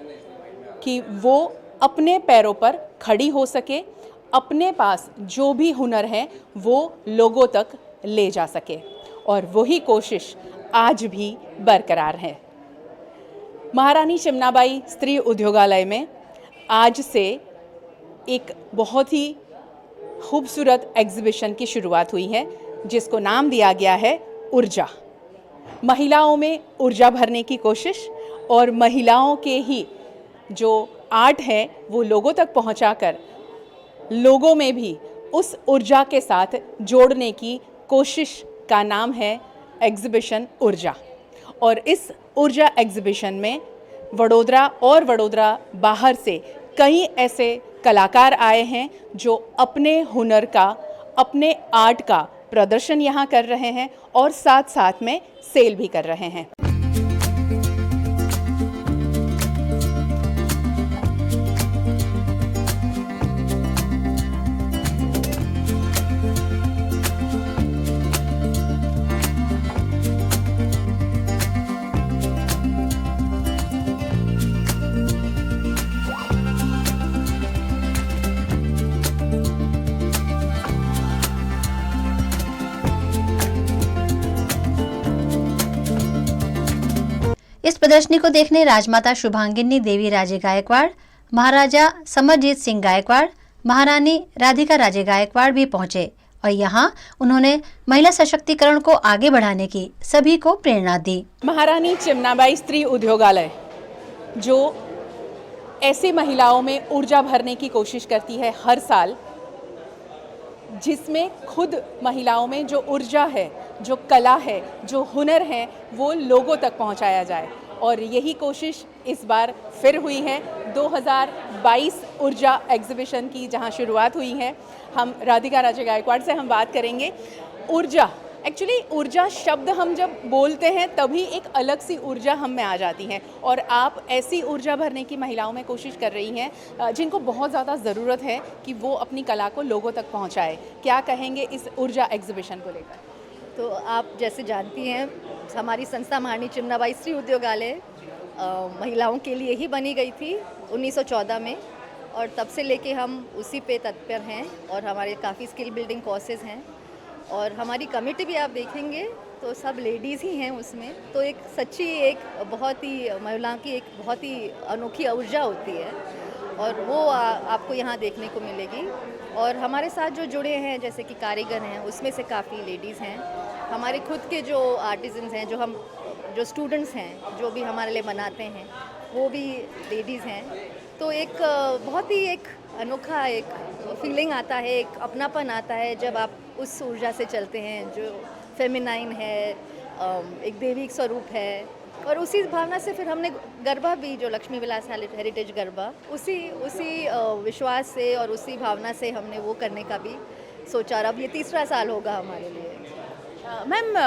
कि वो अपने पैरों पर खड़ी हो सके, अपने पास जो भी हुनर है वो लोगों तक ले जा सके, और वही कोशिश आज भी बरकरार है। महारानी चिमनाबाई स्त्री उद्योगालय में आज से एक बहुत ही खूबसूरत एग्जीबिशन की शुरुआत हुई है, जिसको नाम दिया गया है ऊर्जा। महिलाओं में ऊर्जा भरने की कोशिश और महिलाओं के ही जो आर्ट है वो लोगों तक पहुंचाकर लोगों में भी उस ऊर्जा के साथ जोड़ने की कोशिश का नाम है एग्जीबिशन ऊर्जा। और इस ऊर्जा एग्जीबिशन में वडोदरा और वडोदरा बाहर से कई ऐसे कलाकार आए हैं जो अपने हुनर का, अपने आर्ट का प्रदर्शन यहाँ कर रहे हैं और साथ साथ में सेल भी कर रहे हैं। इस प्रदर्शनी को देखने राजमाता शुभांगिनी देवी राजे गायकवाड़, महाराजा समरजीत सिंह गायकवाड़, महारानी राधिका राजे गायकवाड़ भी पहुंचे और यहाँ उन्होंने महिला सशक्तिकरण को आगे बढ़ाने की सभी को प्रेरणा दी। महारानी चिमनाबाई स्त्री उद्योगालय जो ऐसी महिलाओं में ऊर्जा भरने की कोशिश करती है हर साल, जिसमें खुद महिलाओं में जो ऊर्जा है, जो कला है, जो हुनर है, वो लोगों तक पहुंचाया जाए। और यही कोशिश इस बार फिर हुई है 2022 ऊर्जा एग्जीबिशन की, जहां शुरुआत हुई है। हम राधिका राजे गायकवाड़ से हम बात करेंगे। ऊर्जा, एक्चुअली ऊर्जा शब्द हम जब बोलते हैं तभी एक अलग सी ऊर्जा हम में आ जाती है, और आप ऐसी ऊर्जा भरने की महिलाओं में कोशिश कर रही हैं जिनको बहुत ज़्यादा ज़रूरत है कि वो अपनी कला को लोगों तक पहुंचाए। क्या कहेंगे इस ऊर्जा एग्जीबिशन को लेकर? तो आप जैसे जानती हैं, हमारी संस्था महारानी चिमनाबाई स्त्री उद्योगालय महिलाओं के लिए ही बनी गई थी 1914 में, और तब से लेके हम उसी पे तत्पर हैं और हमारे काफ़ी स्किल बिल्डिंग कोर्सेज हैं। और हमारी कमेटी भी आप देखेंगे तो सब लेडीज़ ही हैं उसमें। तो एक सच्ची, एक बहुत ही महिलाओं की एक बहुत ही अनोखी ऊर्जा होती है, और वो आपको यहाँ देखने को मिलेगी। और हमारे साथ जो जुड़े हैं, जैसे कि कारीगर हैं, उसमें से काफ़ी लेडीज़ हैं। हमारे खुद के जो आर्टिजन्स हैं, जो स्टूडेंट्स हैं, जो भी हमारे लिए बनाते हैं, वो भी लेडीज़ हैं। तो एक बहुत ही एक अनोखा एक फीलिंग आता है, एक अपनापन आता है जब आप उस ऊर्जा से चलते हैं जो फेमिनाइन है, एक दैविक स्वरूप है, और उसी भावना से फिर हमने गरबा भी, जो लक्ष्मी विलास हेरिटेज गरबा, उसी विश्वास से और उसी भावना से हमने वो करने का भी सोचा। और अब ये तीसरा साल होगा हमारे लिए। मैम,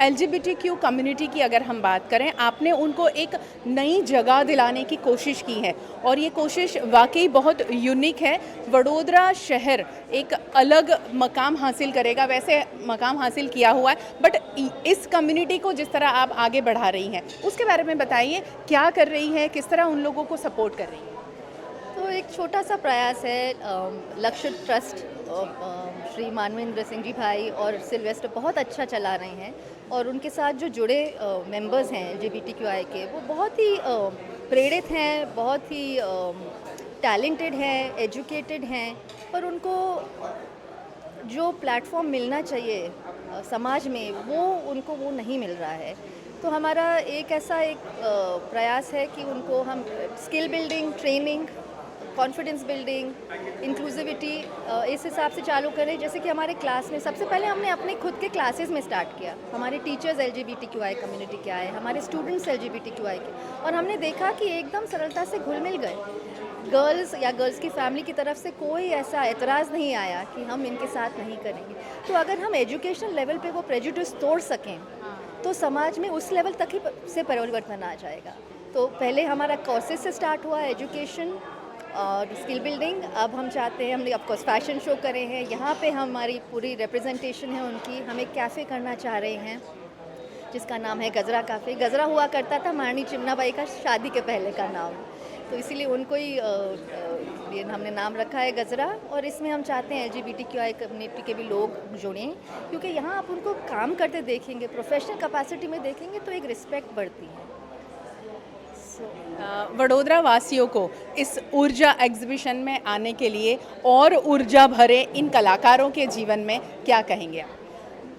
LGBTQ कम्युनिटी की अगर हम बात करें, आपने उनको एक नई जगह दिलाने की कोशिश की है और ये कोशिश वाकई बहुत यूनिक है। वडोदरा शहर एक अलग मकाम हासिल करेगा, वैसे मकाम हासिल किया हुआ है, बट इस कम्युनिटी को जिस तरह आप आगे बढ़ा रही हैं उसके बारे में बताइए, क्या कर रही हैं, किस तरह उन लोगों को सपोर्ट कर रही हैं? तो एक छोटा सा प्रयास है, लक्ष्य ट्रस्ट श्री मानवेंद्र सिंह जी भाई और सिल्वेस्टर बहुत अच्छा चला रहे हैं और उनके साथ जो जुड़े मेंबर्स हैं LGBTQI के, वो बहुत ही प्रेरित हैं, बहुत ही टैलेंटेड हैं, एजुकेटेड हैं, पर उनको जो प्लेटफॉर्म मिलना चाहिए समाज में वो नहीं मिल रहा है। तो हमारा एक ऐसा प्रयास है कि उनको हम skill building, training, confidence building, inclusivity इस हिसाब से चालू करें। जैसे कि हमारे क्लास में सबसे पहले हमने अपने खुद के क्लासेस में स्टार्ट किया, हमारे टीचर्स LGBTQI कम्युनिटी के आए, हमारे स्टूडेंट्स LGBTQI के, और हमने देखा कि एकदम सरलता से घुल मिल गए। गर्ल्स की फैमिली की तरफ से कोई ऐसा एतराज़ नहीं आया कि हम इनके साथ नहीं करेंगे। तो अगर हम एजुकेशन लेवल पे वो प्रेजुडिस तोड़ सकें तो समाज में उस लेवल तक ही से परिवर्तन आ जाएगा। तो पहले हमारा कोर्सेज से स्टार्ट हुआ एजुकेशन और स्किल बिल्डिंग। अब हम चाहते हैं, हमने ऑफकोर्स फैशन शो करे हैं, यहाँ पे हमारी पूरी रिप्रेजेंटेशन है उनकी। हम एक कैफ़े करना चाह रहे हैं जिसका नाम है गजरा कैफ़े। गजरा हुआ करता था महारानी चिमनाबाई का शादी के पहले का नाम, तो इसीलिए उनको ही हमने नाम रखा है गजरा। और इसमें हम चाहते हैं LGBTQI कम्युनिटी के भी लोग जुड़ें, क्योंकि यहाँ आप उनको काम करते देखेंगे, प्रोफेशनल कैपेसिटी में देखेंगे तो एक रिस्पेक्ट बढ़ती है। वडोदरा वासियों को इस ऊर्जा एग्जीबिशन में आने के लिए और ऊर्जा भरे इन कलाकारों के जीवन में क्या कहेंगे आप?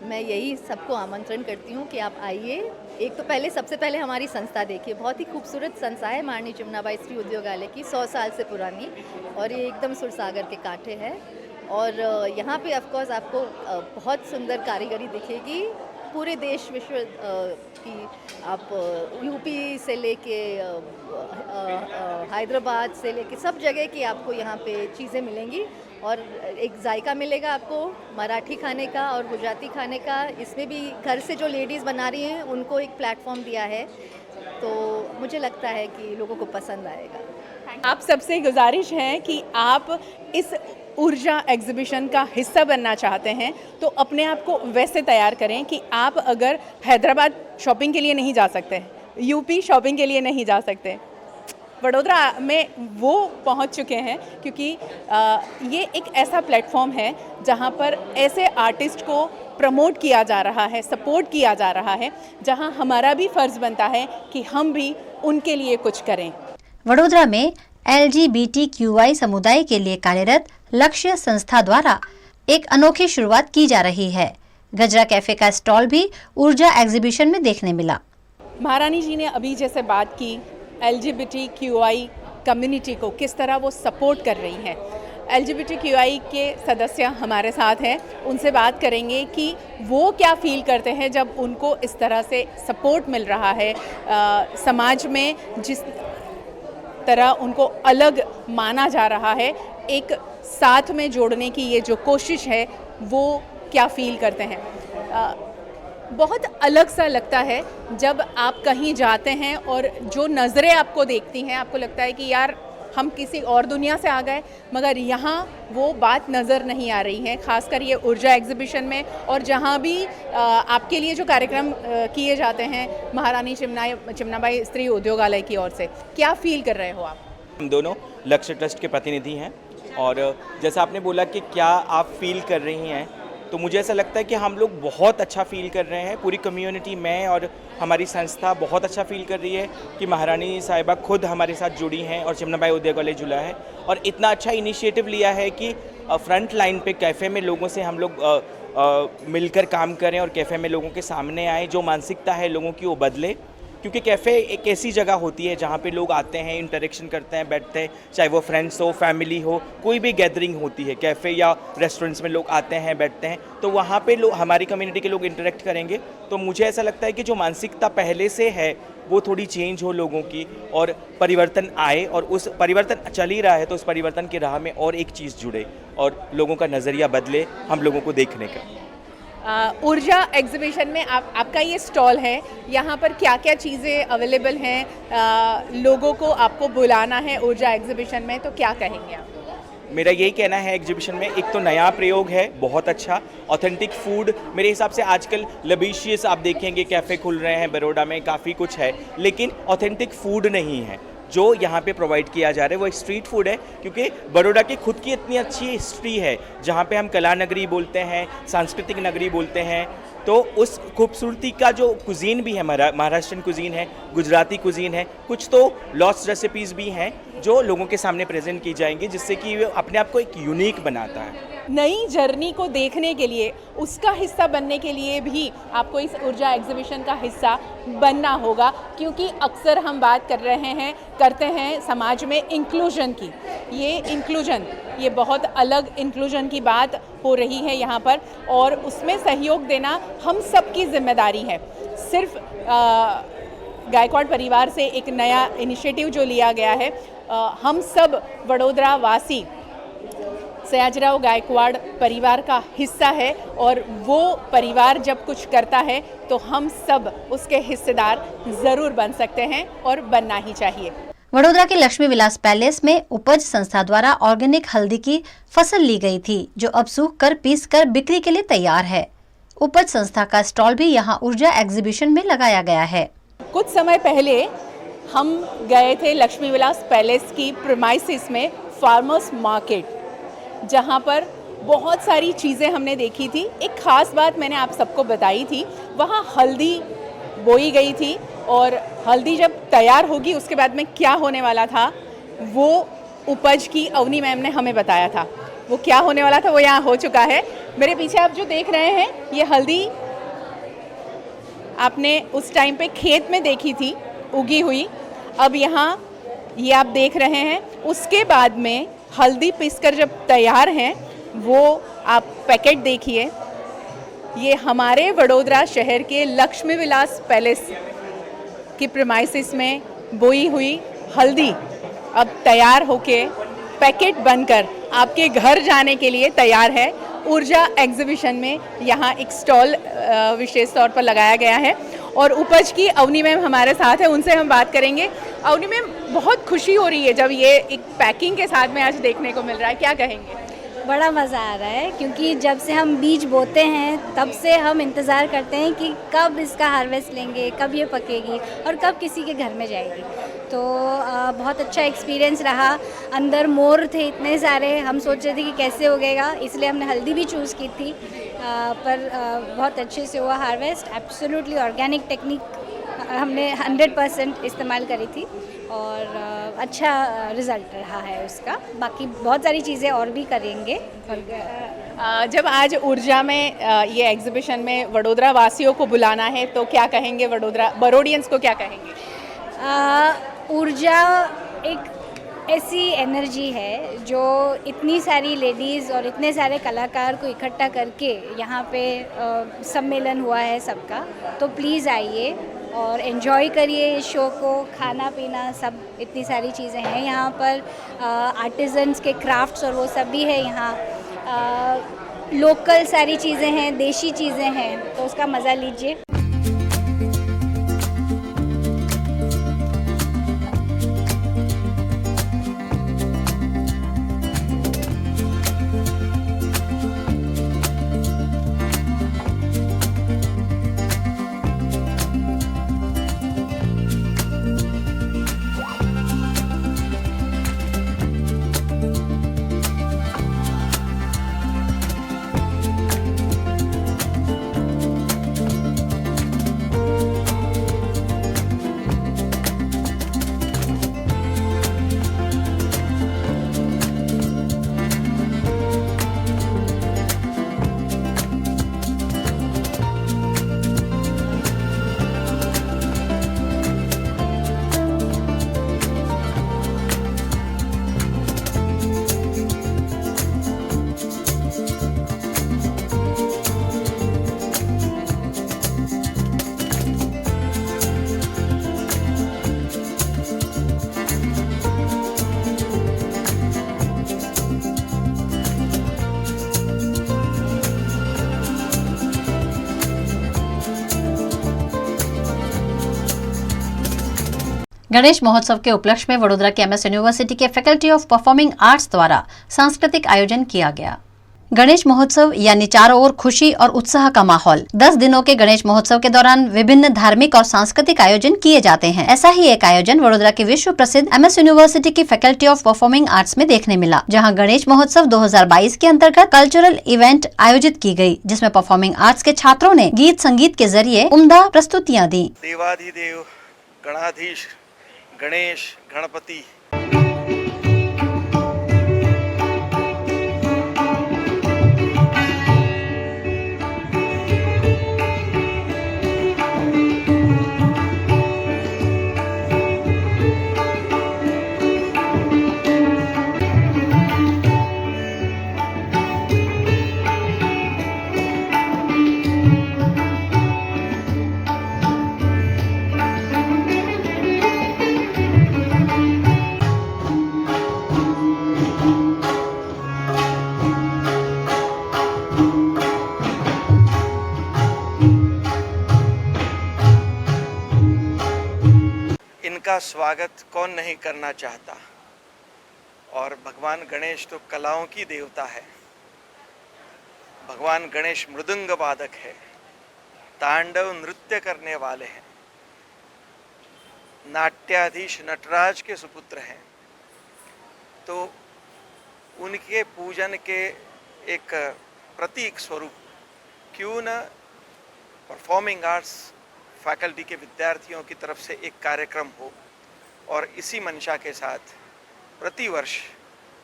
मैं यही सबको आमंत्रण करती हूँ कि आप आइए। एक तो सबसे पहले हमारी संस्था देखिए, बहुत ही खूबसूरत संस्था है महारानी चिमनाबाई स्त्री उद्योगालय की, 100 साल से पुरानी, और ये एकदम सुरसागर के कांठे है। और यहाँ पे ऑफकोर्स आपको बहुत सुंदर कारीगरी दिखेगी। पूरे देश विश्व की आप यूपी से लेके हैदराबाद से लेके सब जगह की आपको यहाँ पे चीज़ें मिलेंगी और एक जायका मिलेगा आपको मराठी खाने का और गुजराती खाने का। इसमें भी घर से जो लेडीज़ बना रही हैं उनको एक प्लेटफॉर्म दिया है, तो मुझे लगता है कि लोगों को पसंद आएगा। आप सबसे गुजारिश है कि आप इस ऊर्जा एग्जीबिशन का हिस्सा बनना चाहते हैं तो अपने आप को वैसे तैयार करें कि आप अगर हैदराबाद शॉपिंग के लिए नहीं जा सकते, यूपी शॉपिंग के लिए नहीं जा सकते, वडोदरा में वो पहुंच चुके हैं, क्योंकि ये एक ऐसा प्लेटफॉर्म है जहां पर ऐसे आर्टिस्ट को प्रमोट किया जा रहा है, सपोर्ट किया जा रहा है, जहां हमारा भी फ़र्ज़ बनता है कि हम भी उनके लिए कुछ करें। वडोदरा में LGBTQI समुदाय के लिए कार्यरत लक्ष्य संस्था द्वारा एक अनोखी शुरुआत की जा रही है। गजरा कैफे का स्टॉल भी ऊर्जा एग्जीबिशन में देखने मिला। महारानी जी ने अभी जैसे बात की LGBTQI कम्युनिटी को किस तरह वो सपोर्ट कर रही हैं, LGBTQI के सदस्य हमारे साथ हैं, उनसे बात करेंगे कि वो क्या फील करते हैं जब उनको इस तरह से सपोर्ट मिल रहा है। समाज में जिस तरह उनको अलग माना जा रहा है, एक साथ में जोड़ने की ये जो कोशिश है वो क्या फील करते हैं। बहुत अलग सा लगता है जब आप कहीं जाते हैं और जो नज़रें आपको देखती हैं, आपको लगता है कि यार हम किसी और दुनिया से आ गए, मगर यहाँ वो बात नज़र नहीं आ रही है। ख़ासकर ये ऊर्जा एग्जीबिशन में और जहाँ भी आपके लिए जो कार्यक्रम किए जाते हैं महारानी चिमनाबाई स्त्री उद्योगालय की ओर से, क्या फील कर रहे हो आप? हम दोनों लक्ष्य ट्रस्ट के प्रतिनिधि हैं और जैसा आपने बोला कि क्या आप फील कर रही हैं, तो मुझे ऐसा लगता है कि हम लोग बहुत अच्छा फील कर रहे हैं। पूरी कम्युनिटी में और हमारी संस्था बहुत अच्छा फील कर रही है कि महारानी साहिबा खुद हमारे साथ जुड़ी हैं और चिमनाबाई उद्योगालय जुड़ा है और इतना अच्छा इनिशिएटिव लिया है कि फ्रंट लाइन पे कैफ़े में लोगों से हम लोग मिलकर काम करें और कैफ़े में लोगों के सामने आए, जो मानसिकता है लोगों की वो बदले। क्योंकि कैफ़े एक ऐसी जगह होती है जहाँ पे लोग आते हैं, इंटरेक्शन करते हैं, बैठते हैं, चाहे वो फ्रेंड्स हो, फैमिली हो, कोई भी गैदरिंग होती है कैफ़े या रेस्टोरेंट्स में लोग आते हैं, बैठते हैं, तो वहाँ पे लोग, हमारी कम्युनिटी के लोग इंटरेक्ट करेंगे। तो मुझे ऐसा लगता है कि जो मानसिकता पहले से है वो थोड़ी चेंज हो लोगों की और परिवर्तन आए, और उस परिवर्तन चल ही रहा है तो उस परिवर्तन की राह में और एक चीज़ जुड़े और लोगों का नज़रिया बदले हम लोगों को देखने का। ऊर्जा एग्जीबिशन में आपका ये स्टॉल है, यहाँ पर क्या क्या चीज़ें अवेलेबल हैं? लोगों को आपको बुलाना है ऊर्जा एग्जीबिशन में, तो क्या कहेंगे आप? मेरा यही कहना है एग्जीबिशन में, एक तो नया प्रयोग है बहुत अच्छा, ऑथेंटिक फूड मेरे हिसाब से आजकल लबीशियस आप देखेंगे कैफ़े खुल रहे हैं बड़ौदा में, काफ़ी कुछ है, लेकिन ऑथेंटिक फूड नहीं है जो यहाँ पे प्रोवाइड किया जा रहा है। वो एक स्ट्रीट फूड है, क्योंकि बड़ौदा की खुद की इतनी अच्छी हिस्ट्री है जहाँ पे हम कला नगरी बोलते हैं, सांस्कृतिक नगरी बोलते हैं, तो उस खूबसूरती का जो कुजीन भी है, महाराष्ट्रन कुजीन है, गुजराती कुजीन है, कुछ तो लॉस्ट रेसिपीज़ भी हैं जो लोगों के सामने प्रेजेंट की जाएंगी, जिससे कि वो अपने आप को एक यूनिक बनाता है। नई जर्नी को देखने के लिए, उसका हिस्सा बनने के लिए भी आपको इस ऊर्जा एग्जीबिशन का हिस्सा बनना होगा, क्योंकि अक्सर हम बात करते हैं समाज में इंक्लूजन की। ये इंक्लूजन, ये बहुत अलग इंक्लूजन की बात हो रही है यहाँ पर, और उसमें सहयोग देना हम सबकी जिम्मेदारी है। सिर्फ गायकवाड़ परिवार से एक नया इनिशिएटिव जो लिया गया है, हम सब वडोदरा वासी सयाजीराव गायकवाड़ परिवार का हिस्सा है, और वो परिवार जब कुछ करता है तो हम सब उसके हिस्सेदार ज़रूर बन सकते हैं और बनना ही चाहिए। वडोदरा के लक्ष्मी विलास पैलेस में उपज संस्था द्वारा ऑर्गेनिक हल्दी की फसल ली गई थी, जो अब सूख कर पीस कर बिक्री के लिए तैयार है। उपज संस्था का स्टॉल भी यहाँ ऊर्जा एग्जीबिशन में लगाया गया है। कुछ समय पहले हम गए थे लक्ष्मी विलास पैलेस की प्रीमाइसिस में फार्मर्स मार्केट, जहाँ पर बहुत सारी चीज़ें हमने देखी थी। एक ख़ास बात मैंने आप सबको बताई थी, वहाँ हल्दी बोई गई थी, और हल्दी जब तैयार होगी उसके बाद में क्या होने वाला था वो उपज की अवनी मैम ने हमें बताया था। वो क्या होने वाला था वो यहाँ हो चुका है। मेरे पीछे आप जो देख रहे हैं, ये हल्दी आपने उस टाइम पे खेत में देखी थी उगी हुई, अब यहाँ ये आप देख रहे हैं। उसके बाद में हल्दी पीसकर जब तैयार हैं, वो आप पैकेट देखिए। ये हमारे वडोदरा शहर के लक्ष्मी विलास पैलेस की प्रीमाइसिस में बोई हुई हल्दी अब तैयार होके पैकेट बनकर आपके घर जाने के लिए तैयार है। ऊर्जा एग्जीबिशन में यहाँ एक स्टॉल विशेष तौर पर लगाया गया है, और उपज की अवनी मैम हमारे साथ है, उनसे हम बात करेंगे। अवनी मैम, बहुत खुशी हो रही है जब ये एक पैकिंग के साथ में आज देखने को मिल रहा है, क्या कहेंगे? बड़ा मज़ा आ रहा है, क्योंकि जब से हम बीज बोते हैं तब से हम इंतज़ार करते हैं कि कब इसका हार्वेस्ट लेंगे, कब ये पकेगी और कब किसी के घर में जाएगी। तो बहुत अच्छा एक्सपीरियंस रहा। अंदर मोर थे इतने सारे, हम सोच रहे थे कि कैसे उगेगा, इसलिए हमने हल्दी भी चूज़ की थी, पर बहुत अच्छे से हुआ हार्वेस्ट। एब्सोल्युटली ऑर्गेनिक टेक्निक हमने 100% इस्तेमाल करी थी, और अच्छा रिज़ल्ट रहा है उसका। बाकी बहुत सारी चीज़ें और भी करेंगे। जब आज ऊर्जा में ये एग्जीबिशन में वडोदरा वासियों को बुलाना है, तो क्या कहेंगे? बरोडियंस को क्या कहेंगे? ऊर्जा एक ऐसी एनर्जी है जो इतनी सारी लेडीज़ और इतने सारे कलाकार को इकट्ठा करके यहाँ पे सम्मेलन हुआ है सबका। तो प्लीज़ आइए और एंजॉय करिए इस शो को। खाना पीना सब, इतनी सारी चीज़ें हैं यहाँ पर। आर्टिजन्स के क्राफ्ट्स और वो सब भी है यहाँ। लोकल सारी चीज़ें हैं, देशी चीज़ें हैं, तो उसका मज़ा लीजिए। गणेश महोत्सव के उपलक्ष्य में वडोदरा के MS यूनिवर्सिटी के फैकल्टी ऑफ परफॉर्मिंग आर्ट्स द्वारा सांस्कृतिक आयोजन किया गया। गणेश महोत्सव यानी चारों ओर खुशी और उत्साह का माहौल। 10 दिनों के गणेश महोत्सव के दौरान विभिन्न धार्मिक और सांस्कृतिक आयोजन किए जाते हैं। ऐसा ही एक आयोजन वडोदरा के विश्व प्रसिद्ध MS यूनिवर्सिटी की फैकल्टी ऑफ परफॉर्मिंग आर्ट्स में देखने मिला, जहां गणेश महोत्सव 2022 के अंतर्गत कल्चरल इवेंट आयोजित की गई, जिसमें परफॉर्मिंग आर्ट्स के छात्रों ने गीत संगीत के जरिए उम्दा प्रस्तुतियाँ दी। देवाधिदेव गणाधीश गणेश गणपति इनका स्वागत कौन नहीं करना चाहता। और भगवान गणेश तो कलाओं की देवता है। भगवान गणेश मृदंग वादक है, तांडव नृत्य करने वाले हैं, नाट्याधीश नटराज के सुपुत्र हैं। तो उनके पूजन के एक प्रतीक स्वरूप क्यों न परफॉर्मिंग आर्ट्स फैकल्टी के विद्यार्थियों की तरफ से एक कार्यक्रम हो। और इसी मंशा के साथ प्रतिवर्ष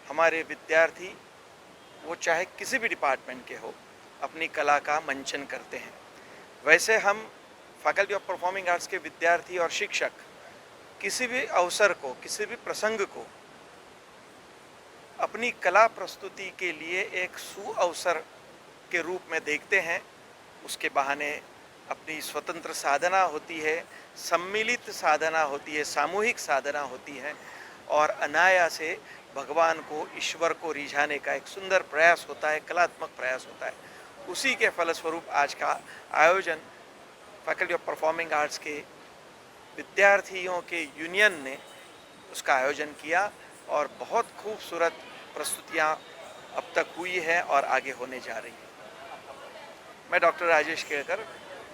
हमारे विद्यार्थी, वो चाहे किसी भी डिपार्टमेंट के हो, अपनी कला का मंचन करते हैं। वैसे हम फैकल्टी ऑफ परफॉर्मिंग आर्ट्स के विद्यार्थी और शिक्षक किसी भी अवसर को, किसी भी प्रसंग को अपनी कला प्रस्तुति के लिए एक सुअवसर के रूप में देखते हैं। उसके बहाने अपनी स्वतंत्र साधना होती है, सम्मिलित साधना होती है, सामूहिक साधना होती है और अनायास से भगवान को, ईश्वर को रिझाने का एक सुंदर प्रयास होता है, कलात्मक प्रयास होता है। उसी के फलस्वरूप आज का आयोजन फैकल्टी ऑफ परफॉर्मिंग आर्ट्स के विद्यार्थियों के यूनियन ने उसका आयोजन किया और बहुत खूबसूरत प्रस्तुतियाँ अब तक हुई है और आगे होने जा रही है। मैं doctor Rajesh Kelkar,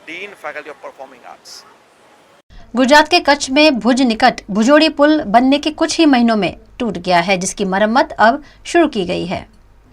dean faculty of performing arts. Gujarat के कच्छ में भुज निकट भुजोड़ी पुल बनने के कुछ ही महीनों में टूट गया है, जिसकी मरम्मत अब शुरू की गई है।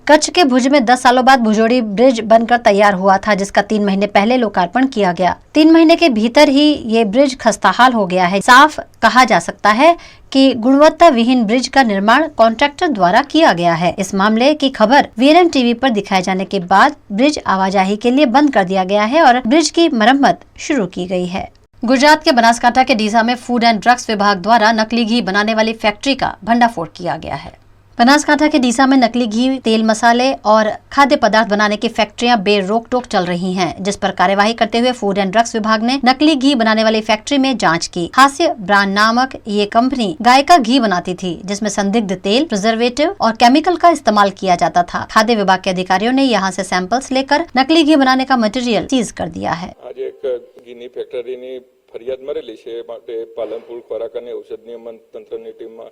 कच्छ के भुज में 10 सालों बाद भुजोड़ी ब्रिज बनकर तैयार हुआ था, जिसका 3 महीने पहले लोकार्पण किया गया। 3 महीने के भीतर ही ये ब्रिज खस्ताहाल हो गया है। साफ कहा जा सकता है कि गुणवत्ता विहीन ब्रिज का निर्माण कॉन्ट्रैक्टर द्वारा किया गया है। इस मामले की खबर VNM टीवी पर दिखाए जाने के बाद ब्रिज आवाजाही के लिए बंद कर दिया गया है और ब्रिज की मरम्मत शुरू की गई है। गुजरात के बनासकांठा के डीसा में फूड एंड ड्रग्स विभाग द्वारा नकली घी बनाने वाली फैक्ट्री का भंडाफोड़ किया गया है। बनासकांठा के डीसा में नकली घी, तेल, मसाले और खाद्य पदार्थ बनाने की फैक्ट्रियां बेरोक टोक चल रही हैं, जिस पर कार्यवाही करते हुए फूड एंड ड्रग्स विभाग ने नकली घी बनाने वाली फैक्ट्री में जांच की। हास्य ब्रांड नामक ये कंपनी गाय का घी बनाती थी, जिसमें संदिग्ध तेल, प्रिजर्वेटिव और केमिकल का इस्तेमाल किया जाता था। खाद्य विभाग के अधिकारियों ने यहाँ से सैंपल्स लेकर नकली घी बनाने का मटेरियल सीज कर दिया है। आज एक घीनी फैक्टरीनी फरियाद मळेली છે માટે પાલનપુર ખોરાક અને ઔષધ નિયમન તંત્રની ટીમમાં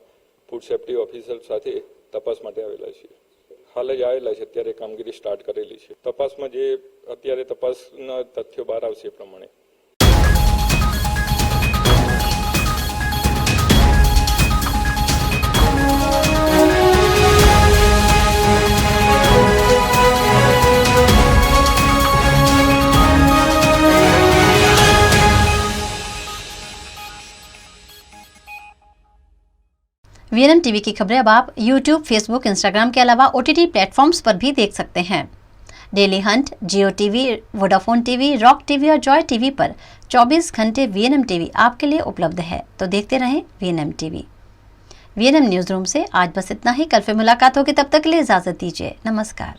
ફૂડ સેફ્ટી ઓફિસર સાથે તપાસ માટે આવેલા છે। હાલ જ આવેલા છે, અત્યારે કામગીરી સ્ટાર્ટ કરેલી છે। તપાસમાં જે અત્યારે તપાસના તથ્યો બહાર આવશે એ પ્રમાણે VNM टीवी की खबरें अब आप YouTube, Facebook, Instagram के अलावा OTT प्लेटफॉर्म्स पर भी देख सकते हैं। Dailyhunt, Jio TV, Vodafone TV, rock TV और जॉय टीवी पर 24 घंटे VNM टीवी आपके लिए उपलब्ध है। तो देखते रहें VNM TV. VNM news room से आज बस इतना ही। कल फिर मुलाकात होगी, तब तक के लिए इजाजत दीजिए। नमस्कार।